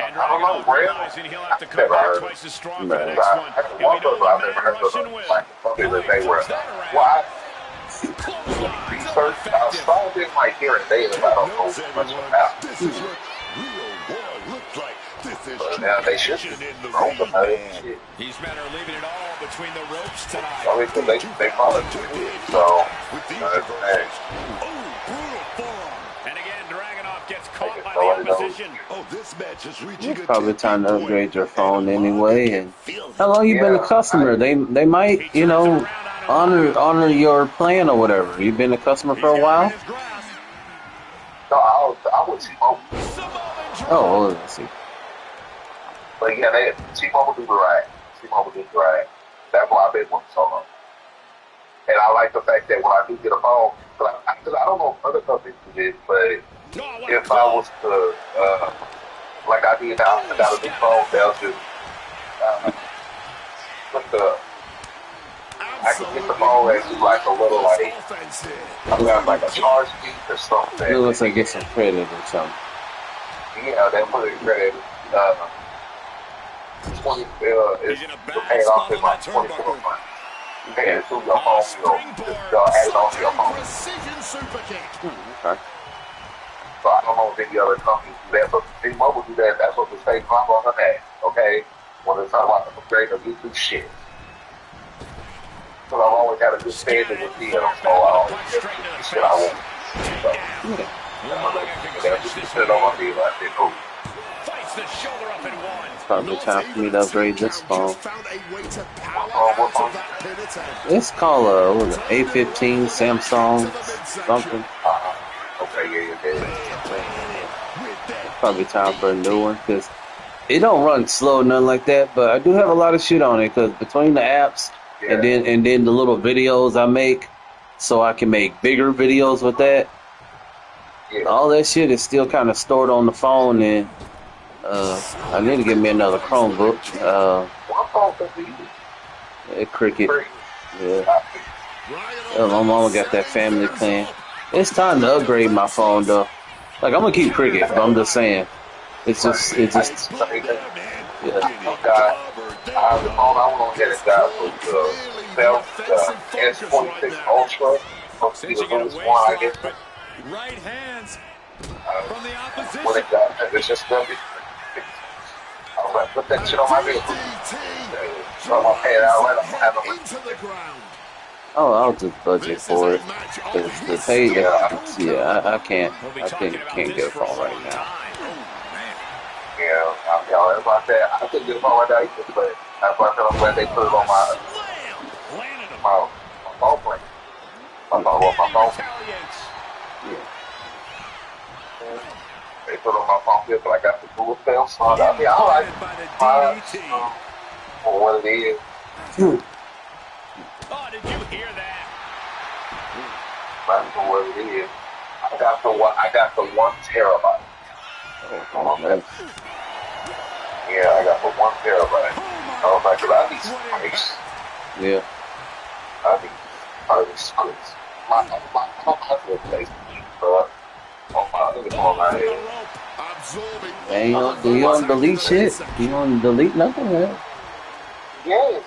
And I don't know, Ray. realizing he'll have to come back twice as strong for the next I one. heard one person I've never heard of like something that they were why research. I saw this like here and there, but I don't know much about. This is what real war looks like. This is But now they should in the throw ring. the shit. He's better leaving it all between the ropes tonight. I mean, 'cause they follow too. So With these hey, reversals. Oh, brutal forearm. And again, Dragunov gets caught by throw the it over. opposition. Oh, this match is reaching It's a probably tipping time to point. upgrade your phone And anyway. Umaga And feels how long you been a Yeah, customer? They might, you know, honor your plan or whatever. You've been a customer for a while. no, I would T-Mobile. Oh, well, let's see. But yeah, T-Mobile do the right. T-Mobile do the right. That's why I've been with so long. And I like the fact that when I do get a phone, because I don't know if other companies do this, but if I was to, like I did now, I got a new phone, they'll just put the, I can get the phone and do like a little, like, I got like a charge fee or something. It looks like get some credit or something. Yeah, they put it in credit. 20 is paid off in like 24 months. You pay it through your phone, you'll add it on to your phone. Precision super kick. Okay. So I don't know if any other companies do that, but T-Mobile do that. That's what the state pop on that. Okay, when it's talking about the upgrade of YouTube shit. So I've always had a good standing with them, so I always get the shit I want. So that's shit on my deal. I said, oh. Fights the shoulder up in one. It's probably time for me to upgrade this phone. Found a way to power out of that pin attempt. It's called what was it, A15 Samsung something. Okay, yeah. Probably time for a new one because it don't run slow, nothing like that. But I do have a lot of shit on it because between the apps and then the little videos I make, so I can make bigger videos with that. Yeah. All that shit is still kind of stored on the phone, and I need to get me another Chromebook. One phone can be Cricket. free. Yeah. My mama got that family plan. It's time to upgrade my phone though. Like I'm gonna keep Cricket, but I'm just saying, it's just Yeah. yeah. I want to get it down with the S26 Ultra. Sensing it away I from guess. but right hands from the When opposition. it got, it's just gonna be. I was like, put that shit on my vehicle. So I'm gonna pay it out right. I'm gonna have a Into the ground. Oh, I'll just budget for it. Cause the pay, yeah, I can't get a phone right now. Yeah, I'm about that. I couldn't get a phone right now either, but that's why I said I'm glad they put it on my phone plan. My phone. Yeah. They put it on my phone here, but I got the dual fail slot. I mean, I like for what it is. Oh, did you hear that? That's for what it is. I got the 1 terabyte. Oh, man. Yeah, I got the 1 terabyte. Oh my God, I need some ice. Yeah. I need ice, please. My husband plays me, bro. Oh my, look at all my head. Absorbing And all do you the don't delete attacks in the shit? midsection. You don't delete nothing, man? Yes,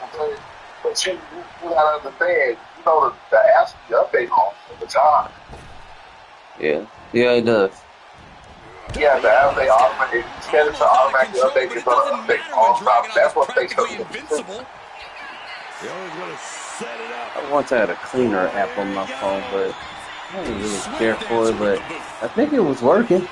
but you gotta understand, you know, the apps be updating all the time. Yeah. Yeah, it does. Yeah, the app, they automatically, instead of to automatically update, it's gonna update all the time. That's what makes up the Invincible. They always want to set it up. I once had a cleaner app on my phone, but I didn't really care for it, but I think it was working.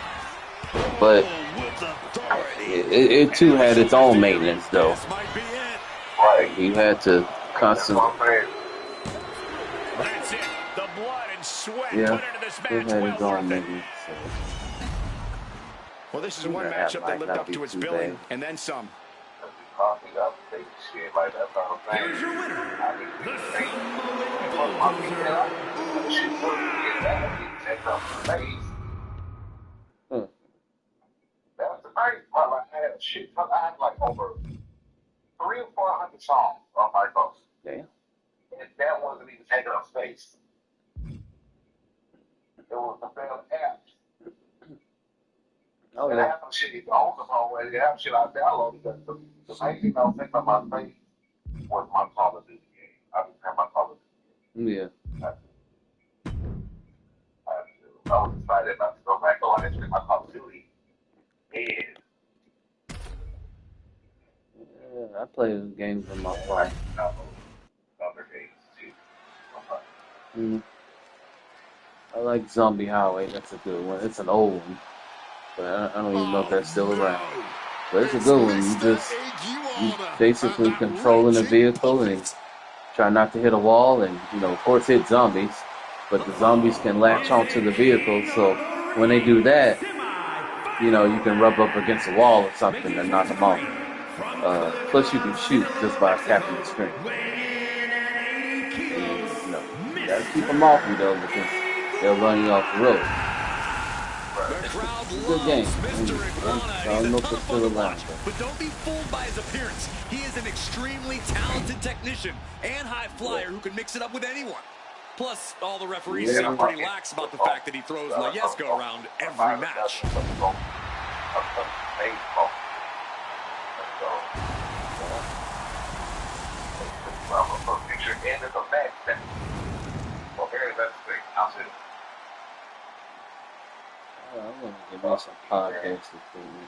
But With authority. it too had its own maintenance, though. This might be it. right. You had to That's constantly, what I'm saying. That's it. The blood and sweat yeah, put into this it match. had Well its worth own it. maintenance. So. Well, this is one That matchup that might lived not up be to its too billing, bad. and then some. Coffee, I'll take shit like that's what I'm saying. Here's your winner, I need to the take Samoan my feet Bulldozer. down. That shit work. Yeah, that I need to take off my face. Huh. That was the crazy part. Like, I had a shit ton. I had like over 300 or 400 songs on my phone. Damn. And that wasn't even taking up space. It was the failed apps. Oh, And yeah. half of shit is on the phone, and half shit I downloaded. The main thing I was thinking about my face was my Call of Duty game. I was playing my Call of Duty. Yeah. I was excited about to go back on and play my Call of Duty. And Yeah, I play games on my I phone. downloaded other games too. Mm. I like Zombie Highway. That's a good one. It's an old one, but I don't even know if that's still around. But it's a good one. You basically controlling a vehicle and try not to hit a wall, and of course, hit zombies. But the zombies can latch onto the vehicle, so when they do that, you can rub up against a wall or something and knock them off. Plus, you can shoot just by tapping the screen. And, you gotta keep them off you though, because they'll run you off the road. The crowd It's a good game. loves Mr. Iguana. I don't He's know a if ton it's of fun still to around. watch, but don't be fooled by his appearance. He is an extremely talented technician and high flyer who can mix it up with anyone. Plus, all the referees seem pretty lax about the fact that he throws La Yesca around every match. Picture end of the match. Well, very best thing. I'll say. I'm gonna give me some podcasts for me.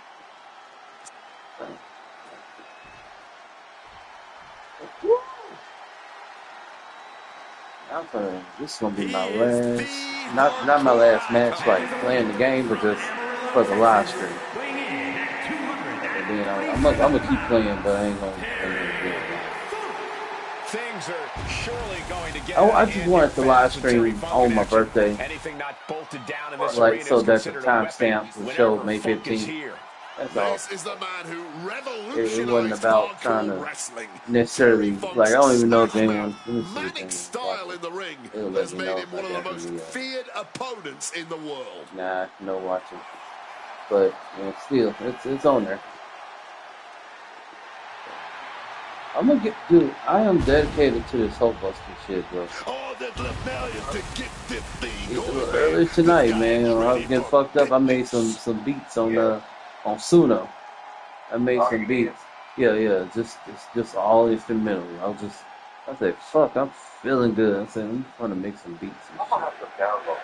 This is gonna be my last, not my last match, like playing the game, but just for the live stream. And then I'm gonna keep playing, but I ain't gonna do it. Things are surely going to get I just wanted to live stream on my birthday, Anything not bolted down in this like arena so is that the considered a weapon timestamp will show whenever May folk is 15th. here. That's all. This is the man who It wasn't about trying hardcore to wrestling. necessarily, like, I don't even know if anyone. Manic style in the ring It'll let has me made know him if I one of the got most any, feared opponents in the world. Nah, no watching. But still, it's on there. I'm gonna dude. I am dedicated to this Hulkbuster shit, bro. All that's left now is to get this thing going. Earlier tonight, man, when I was getting fucked up, I made some beats on Suno. I made some beats. Yeah, it's just all instrumental. I said, fuck, I'm feeling good. I said, I'm gonna make some beats and I'm gonna have to download.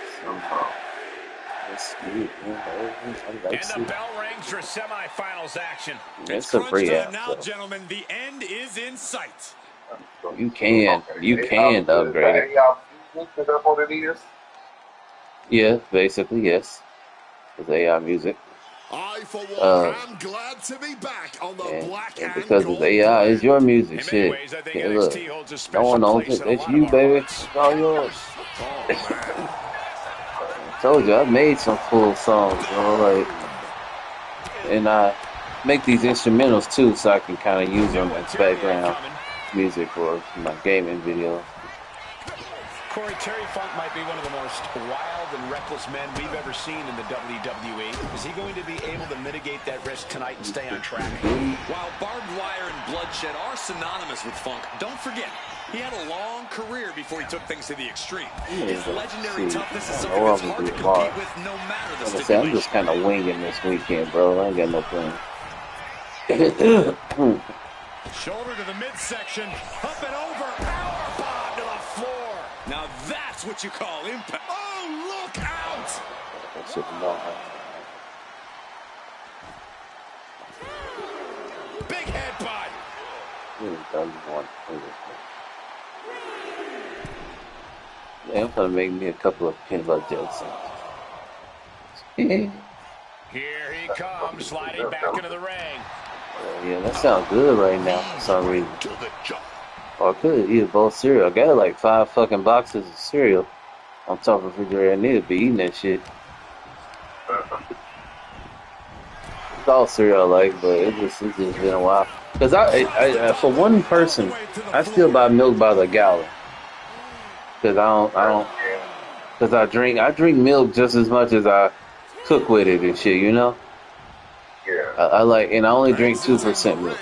shit. That's good, man. I like And the bell rings for semifinals action. It's a free app, now, so gentlemen. The end is in sight. you can upgrade it. Is that what it is? Yeah, basically, yes. It's AI music. I, for one, am glad to be back on the black And and because gold it's AI, it's your music, In many shit. ways, I think Yeah, look, NXT holds a no special one owns place it. in a That's lot you, of our baby. hearts. It's all yours. I told you, I made some full songs, bro. Like, and I make these instrumentals too, so I can kind of use them as background music for my gaming videos. Corey, Terry Funk might be one of the most wild wild and reckless men we've ever seen in the WWE. Is he going to be able to mitigate that risk tonight and stay on track? While barbed wire and bloodshed are synonymous with Funk, don't forget, he had a long career before he took things to the extreme. His legendary toughness is something that's hard to compete with no matter the stipulation. I'm just kind of winging this weekend, bro. I ain't got no plan. Shoulder to the midsection, up and over, powerbomb to the floor. Now that's what you call impact. Oh, look out! That shit don't Big headbutt. Yeah, I'm gonna make me a couple of peanut butter jelly sandwiches. Here he comes, sliding back into the ring. Yeah, that sounds good right now for some reason. Or I could eat a bowl of cereal. I got like 5 fucking boxes of cereal on top of the refrigerator. I need to be eating that shit. It's all cereal I like, but it's just been a while. Cause I for one person, I still buy milk by the gallon. Cause cause I drink milk just as much as I cook with it and shit, you know? Yeah. I like, and I only drink 2% milk.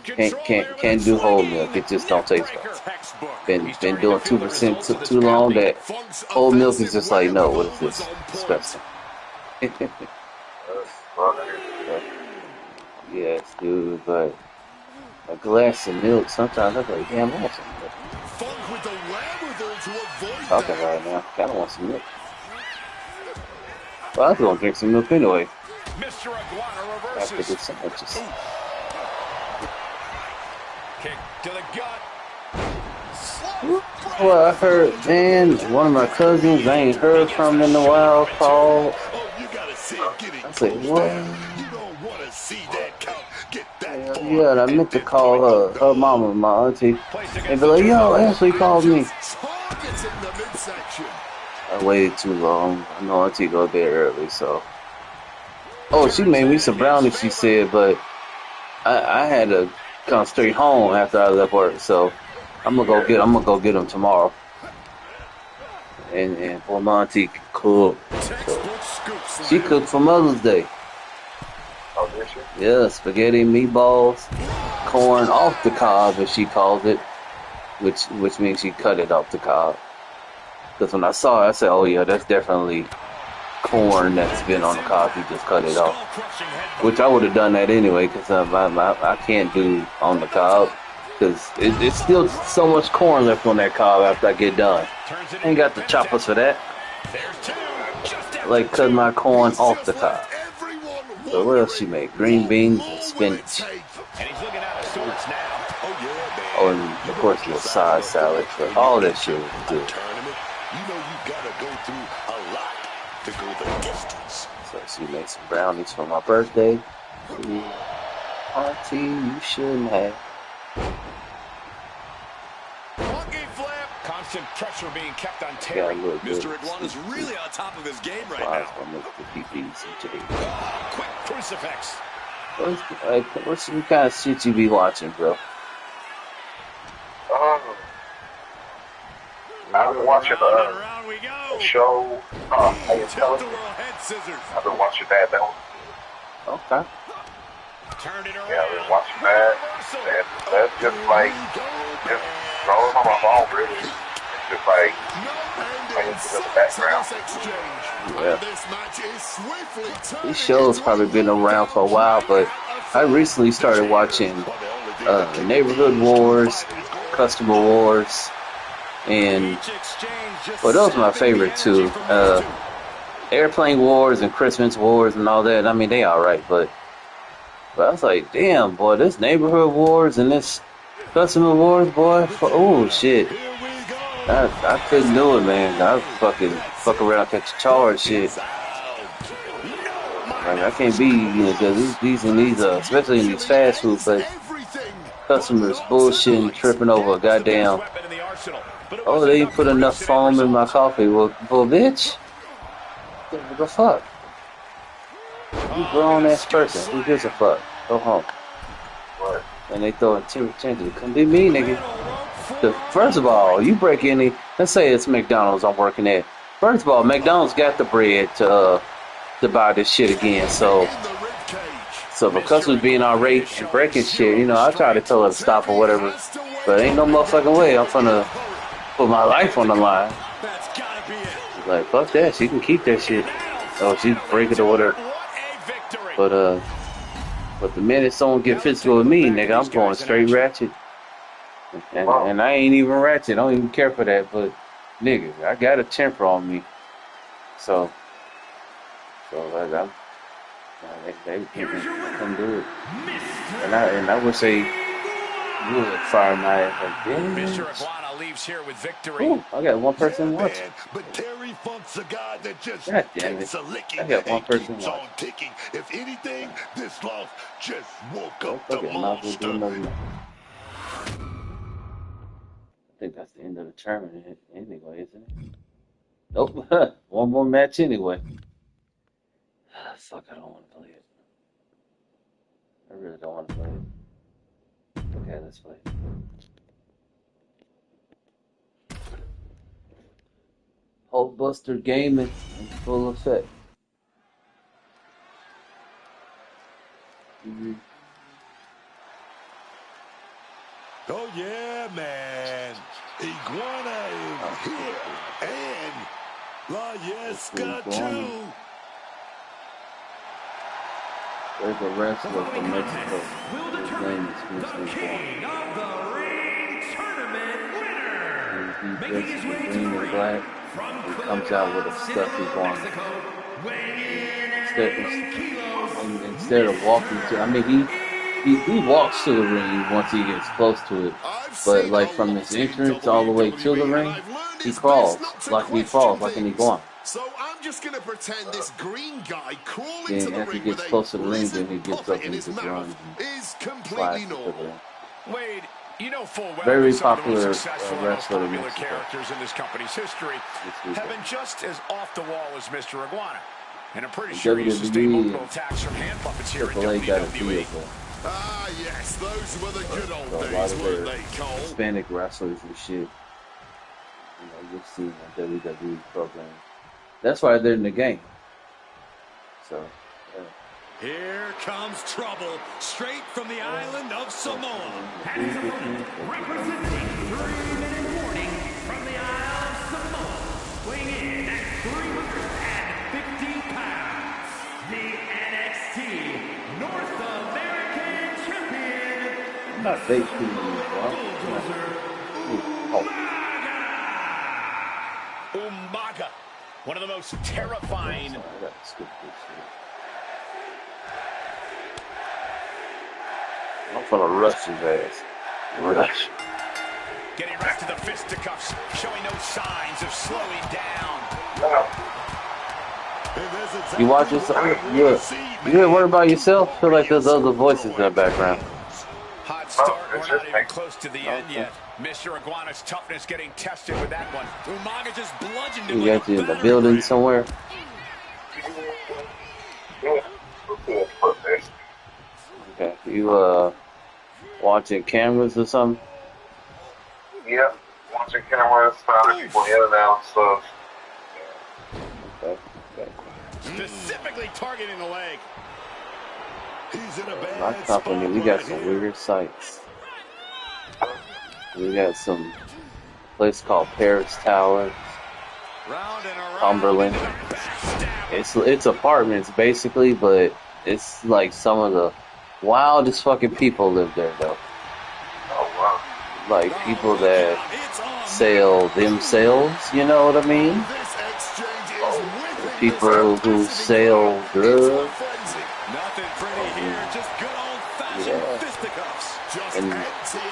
Can't do whole milk. It just don't taste right. Been doing 2% too long that whole milk is just like, no, what is this? Disgusting. Yes, dude, but a glass of milk, sometimes I'm like, damn, I want some milk. Talking right now, kinda want some milk. Well, I was gonna drink some milk anyway. Mr. Iguana After reverses. this sandwiches. Kick to the gut. Well, I heard, man, one of my cousins I ain't heard from in a while called. I said, what? Yeah, and I meant to call her mama, my auntie, and be like, yo, Ashley called me. I waited too long. I know auntie go to bed early, so. Oh, she made me some brownies, she said, but I had to come straight home after I left work, so I'm gonna go get them tomorrow. And for my auntie can cook. So she cooked for Mother's Day. Oh, did she? Yeah, spaghetti, meatballs, corn off the cob, as she calls it, which means she cut it off the cob. Because when I saw it, I said, oh yeah, that's definitely corn that's been on the cob. He just cut it off. Which I would have done that anyway, because I can't do on the cob. Because it's still so much corn left on that cob after I get done. Ain't got the choppers for that. Like cut my corn off the cob. So what else she made? Green beans and spinach. Oh, and of course the side salad. But all that shit was good. So she made some brownies for my birthday. Auntie, you shouldn't have. Constant pressure being kept on Terry. Mr. Iguana's really on top of his game right now. Quick crucifix. What kind of shit you be watching, bro? I've been watching a show, Intelligence. I've been watching that. Okay. Yeah, I've been watching that. And that's just like, just scrolling on my phone, really. It's just like, playing in the background. Yeah. These shows probably been around for a while, but I recently started watching Neighborhood Wars, Customer Wars, and well, those are my favorite too. Airplane Wars and Christmas Wars and all that. I mean, they alright, but I was like, damn, boy, this Neighborhood Wars and this Customer Wars, boy. Oh shit, I couldn't do it, man. I fuck around, catch a charge, shit. Like, I can't be, because these especially in these fast food places, customers bullshitting, tripping over a goddamn. Oh, they didn't put enough foam in my coffee. Well, bitch, what the fuck? You grown ass person. Who gives a fuck? Go home. And they throw a temper tantrum. Couldn't be me, nigga. First of all, you break any. Let's say it's McDonald's I'm working at. First of all, McDonald's got the bread to buy this shit again. So because we're being irate and breaking shit, you know, I try to tell her to stop or whatever. But ain't no motherfucking way I'm gonna put my life on the line. She's like, fuck that. She can keep that shit. Oh, she's breaking or whatever. But the minute someone get physical with me, nigga, I'm going straight ratchet. And I ain't even ratchet. I don't even care for that. But nigga, I got a temper on me. So like they can do it. And I would say would fire my ass like Mr. Iguana leaves here with victory. Ooh, I got one person watching. But Terry Funk's a guy that just God damn it. takes a licking I got one and person keeps watching. on ticking. If anything, this loss just woke up Fuck the it, might as well do monster. another one. I think that's the end of the tournament anyway, isn't it? Nope. One more match anyway. Fuck, I don't want to play it. I really don't want to play it. Okay, let's play it. Hulkbuster Gaming in full effect. Oh yeah, man. Iguana is here. And La Yesca too. There's a wrestler from Mexico. Will His determine name is the Mr. king of the ring tournament winner. He Making his way dresses to in the green and ring black. from He comes out with a stuffy Culiacán, one. Mexico, weighing in at 80 kilos. Instead of walking to, I mean, he walks to the ring once he gets close to it. But like from his entrance all the way to the ring, he crawls like an iguana. So I'm just going to pretend this green guy crawling Then to the as he ring gets with a close to the ring, then he blizzard gets puppet up in and his just mouth runs and is completely slides into the normal. ring. Wade, you know full well Very that some of the popular, most successful and most wrestler in popular Mexico. characters in this company's history have been just as off the wall as Mr. Iguana. And I'm pretty sure you sustained multiple attacks from hand puppets here in AAA got a deal WWE. for Ah, yes, those were the good old so a lot days, of weren't their they, Cole? Hispanic wrestlers and shit. You know, you've seen the WWE program. That's why they're in the game. So, Here comes trouble, straight from the island of Samoa. And his opponent, representing 3-minute warning from the Isle of Samoa, weighing in at 350 pounds, the NXT North American Champion, not they shooting you, Umaga, one of the most terrifying. I gotta skip this shit. I'm gonna rush his ass. Rush. Getting right to the fisticuffs, showing no signs of slowing down. You watch this? You ain't worry about yourself? Feel like there's other voices in the background. Hot start, we're not even close to the end yet. Mr. Iguana's toughness getting tested with that one. Umaga just bludgeoned him You like got a you in the battering building ram. somewhere. Okay. You watching cameras or something? Yep, watching cameras, finding people in and out and stuff. Okay. Specifically targeting the leg. He's in a bad My company, spot we got right some here. weird sites. We got some place called Paris Tower, Round and around. Cumberland. It's apartments basically, but it's like some of the wildest fucking people live there though. Oh, wow. Like people that sell themselves, you know what I mean? This exchange is whipping People who sell drugs. Nothing pretty here, just good old-fashioned Yeah. fisticuffs. Just And emptying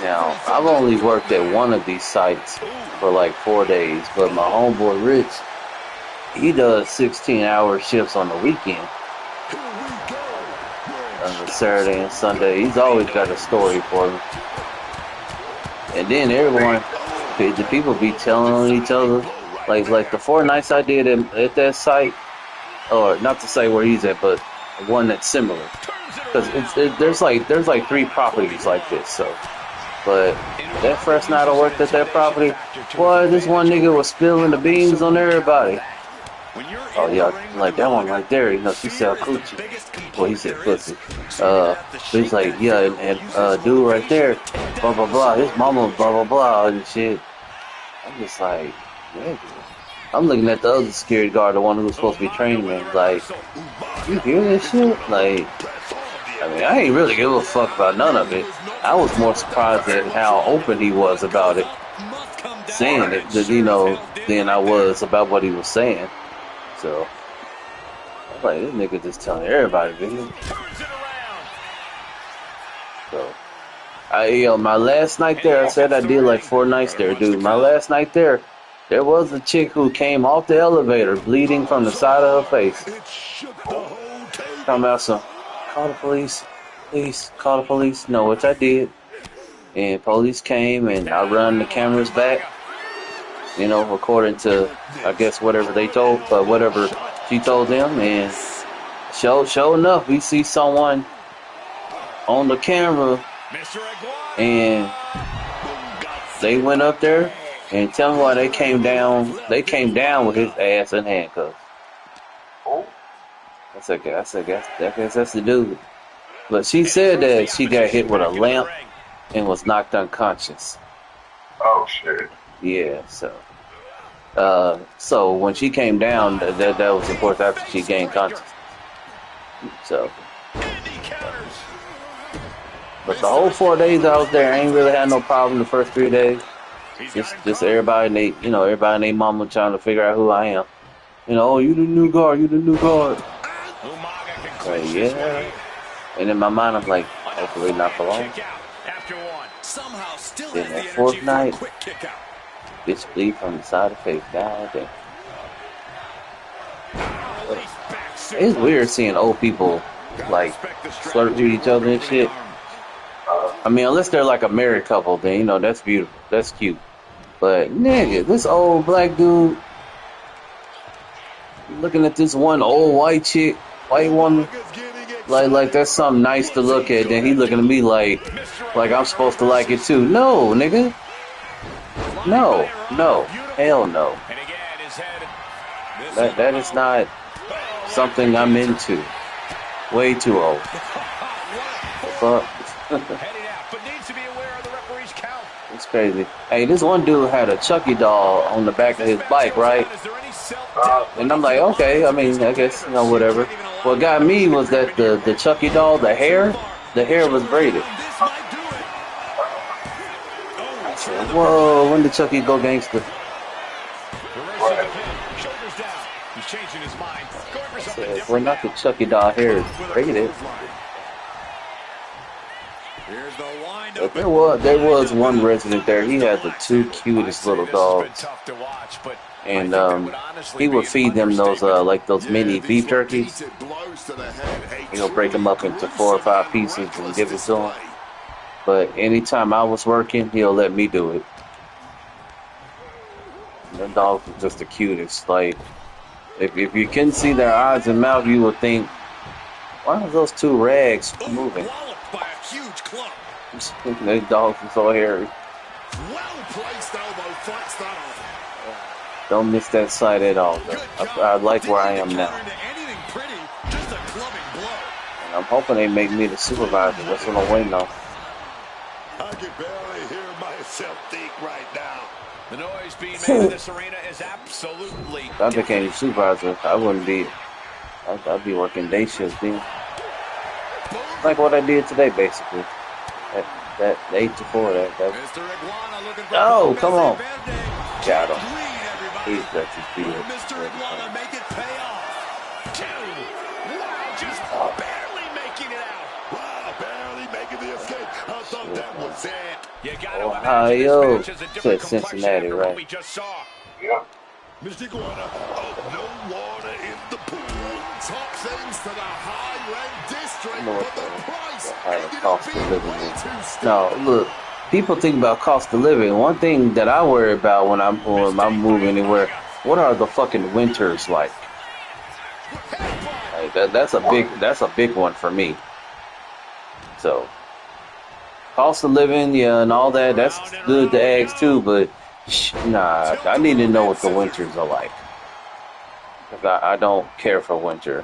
now, everything I've only worked at one of these sites for like 4 days, but my homeboy Rich, he does 16-hour shifts on the weekend. On Saturday and Sunday. He's always got a story for me. And then everyone, the people be telling on each other. Like the 4 nights I did at that site, or not the site where he's at, but one that's similar. Because there's like 3 properties like this. So, But that first night I worked at that property, boy, this one nigga was spilling the beans on everybody. Oh yeah, like that one right there, you know, she said coochie. Well, he said pussy. But he's like, yeah, and dude right there, blah blah blah, his mama, blah blah blah, and shit. I'm just like, nigga. I'm looking at the other security guard, the one who was supposed to be training me. Like, you hear this shit? Like, I mean, I ain't really give a fuck about none of it. I was more surprised at how open he was about it, saying it, you know, than I was about what he was saying. So, I'm like, this nigga just telling everybody, dude. So, my last night there, I said I did like 4 nights there, dude. My last night there, there was a chick who came off the elevator bleeding from the side of her face. Talking about some, call the police, please, call the police. No, which I did. And police came and I run the cameras back. You know, according to, I guess, whatever they told, but whatever she told them. And sure enough, we see someone on the camera. And they went up there and tell me why they came down. They came down with his ass in handcuffs. I said, that's the dude. But she said that she got hit with a lamp and was knocked unconscious. Oh shit. Yeah, so when she came down, that was of course after she gained consciousness. So, but the whole 4 days I was there, I ain't really had no problem the first 3 days. Just everybody, everybody and their mama trying to figure out who I am. You know, oh, you the new guard, Like, yeah. And in my mind, I'm like, hopefully not for long. Then that 4th night, bitch bleed from the side of the face. God damn. It's weird seeing old people like flirt with each other and shit. I mean, unless they're like a married couple, then that's beautiful, that's cute. But nigga, this old black dude looking at this one old white woman, like that's something nice to look at. Then he looking at me like I'm supposed to like it too. No, nigga. No, hell no. That is not something I'm into. Way too old. Fuck. It's crazy. Hey, this one dude had a Chucky doll on the back of his bike, right? And I'm like, okay, I mean, I guess, whatever. What got me was that the Chucky doll, the hair was braided. I said, whoa, when did Chucky go gangster? I said, well, not the Chucky doll hair is braided. But there was one resident there. He had the 2 cutest little dogs, and he would feed them those those mini beef turkeys. He'll break them up into 4 or 5 pieces and give it to them. But anytime I was working, he'll let me do it. The dogs were just the cutest. Like, if you couldn't see their eyes and mouth, you would think, why are those 2 rags moving? Those dogs are so hairy. Don't miss that sight at all, though. I like where I am now. And I'm hoping they make me the supervisor. That's what I'm waiting on. I can barely hear myself think right now. The noise being made in this arena is absolutely. If I became the supervisor, I wouldn't be. I'd be working day shifts, then. Like what I did today, basically. That 8 to 4. Oh, come on. Got him. He's got his feet. Mr. Iguana, make it pay off. 2. Wow, just barely making it out. Wow, barely making the escape. I thought that was it. Ohio. Said Cincinnati, right? Yeah. Mr. Iguana, no water in the pool. Top things to the high-end district, but the price Cost of living. No, look, people think about cost of living. One thing that I worry about when I move anywhere, what are the fucking winters like? Like that's a big one for me. So cost of living, yeah, and all that. That's good to ask too, but nah, I need to know what the winters are like. 'Cause I don't care for winter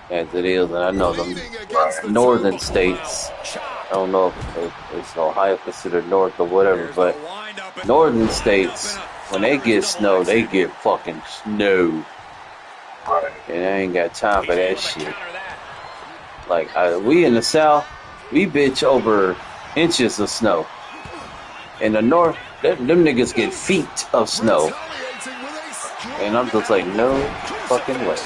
as it is, and I know the northern states. I don't know if it's Ohio considered north or whatever, but northern states, when they get snow, they get fucking snow. And I ain't got time for that shit. Like, we in the South, we bitch over inches of snow. In the North, them niggas get feet of snow. And I'm just like, no fucking way.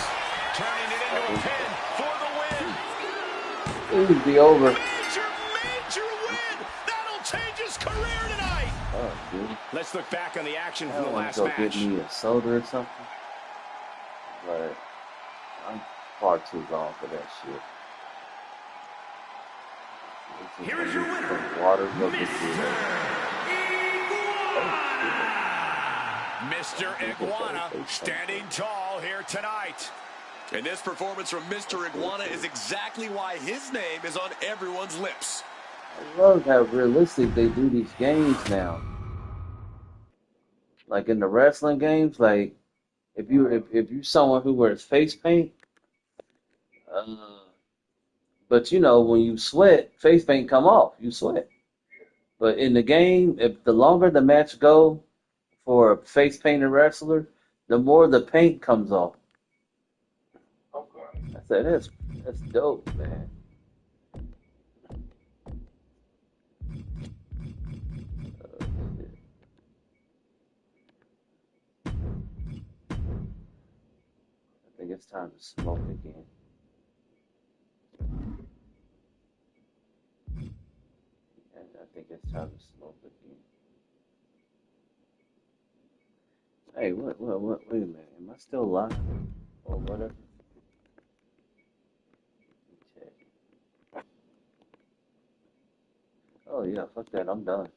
It would be over. Major win! That'll change his career tonight! Oh, dude. Let's look back on the action I from the want last to go match. get me a soda or something. But I'm far too gone for that shit. Here is your winner, Water, go get Mr. Iguana standing tall here tonight. And this performance from Mr. Iguana is exactly why his name is on everyone's lips. I love how realistic they do these games now. Like in the wrestling games, like if you someone who wears face paint, but you know when you sweat, face paint come off. You sweat. But in the game, if the longer the match go for a face painted wrestler, the more the paint comes off. I said that's dope, man. I think it's time to smoke again. And I think it's time to smoke again. Hey, what, wait a minute. Am I still live? Or whatever? Check. Oh, yeah, fuck that. I'm done.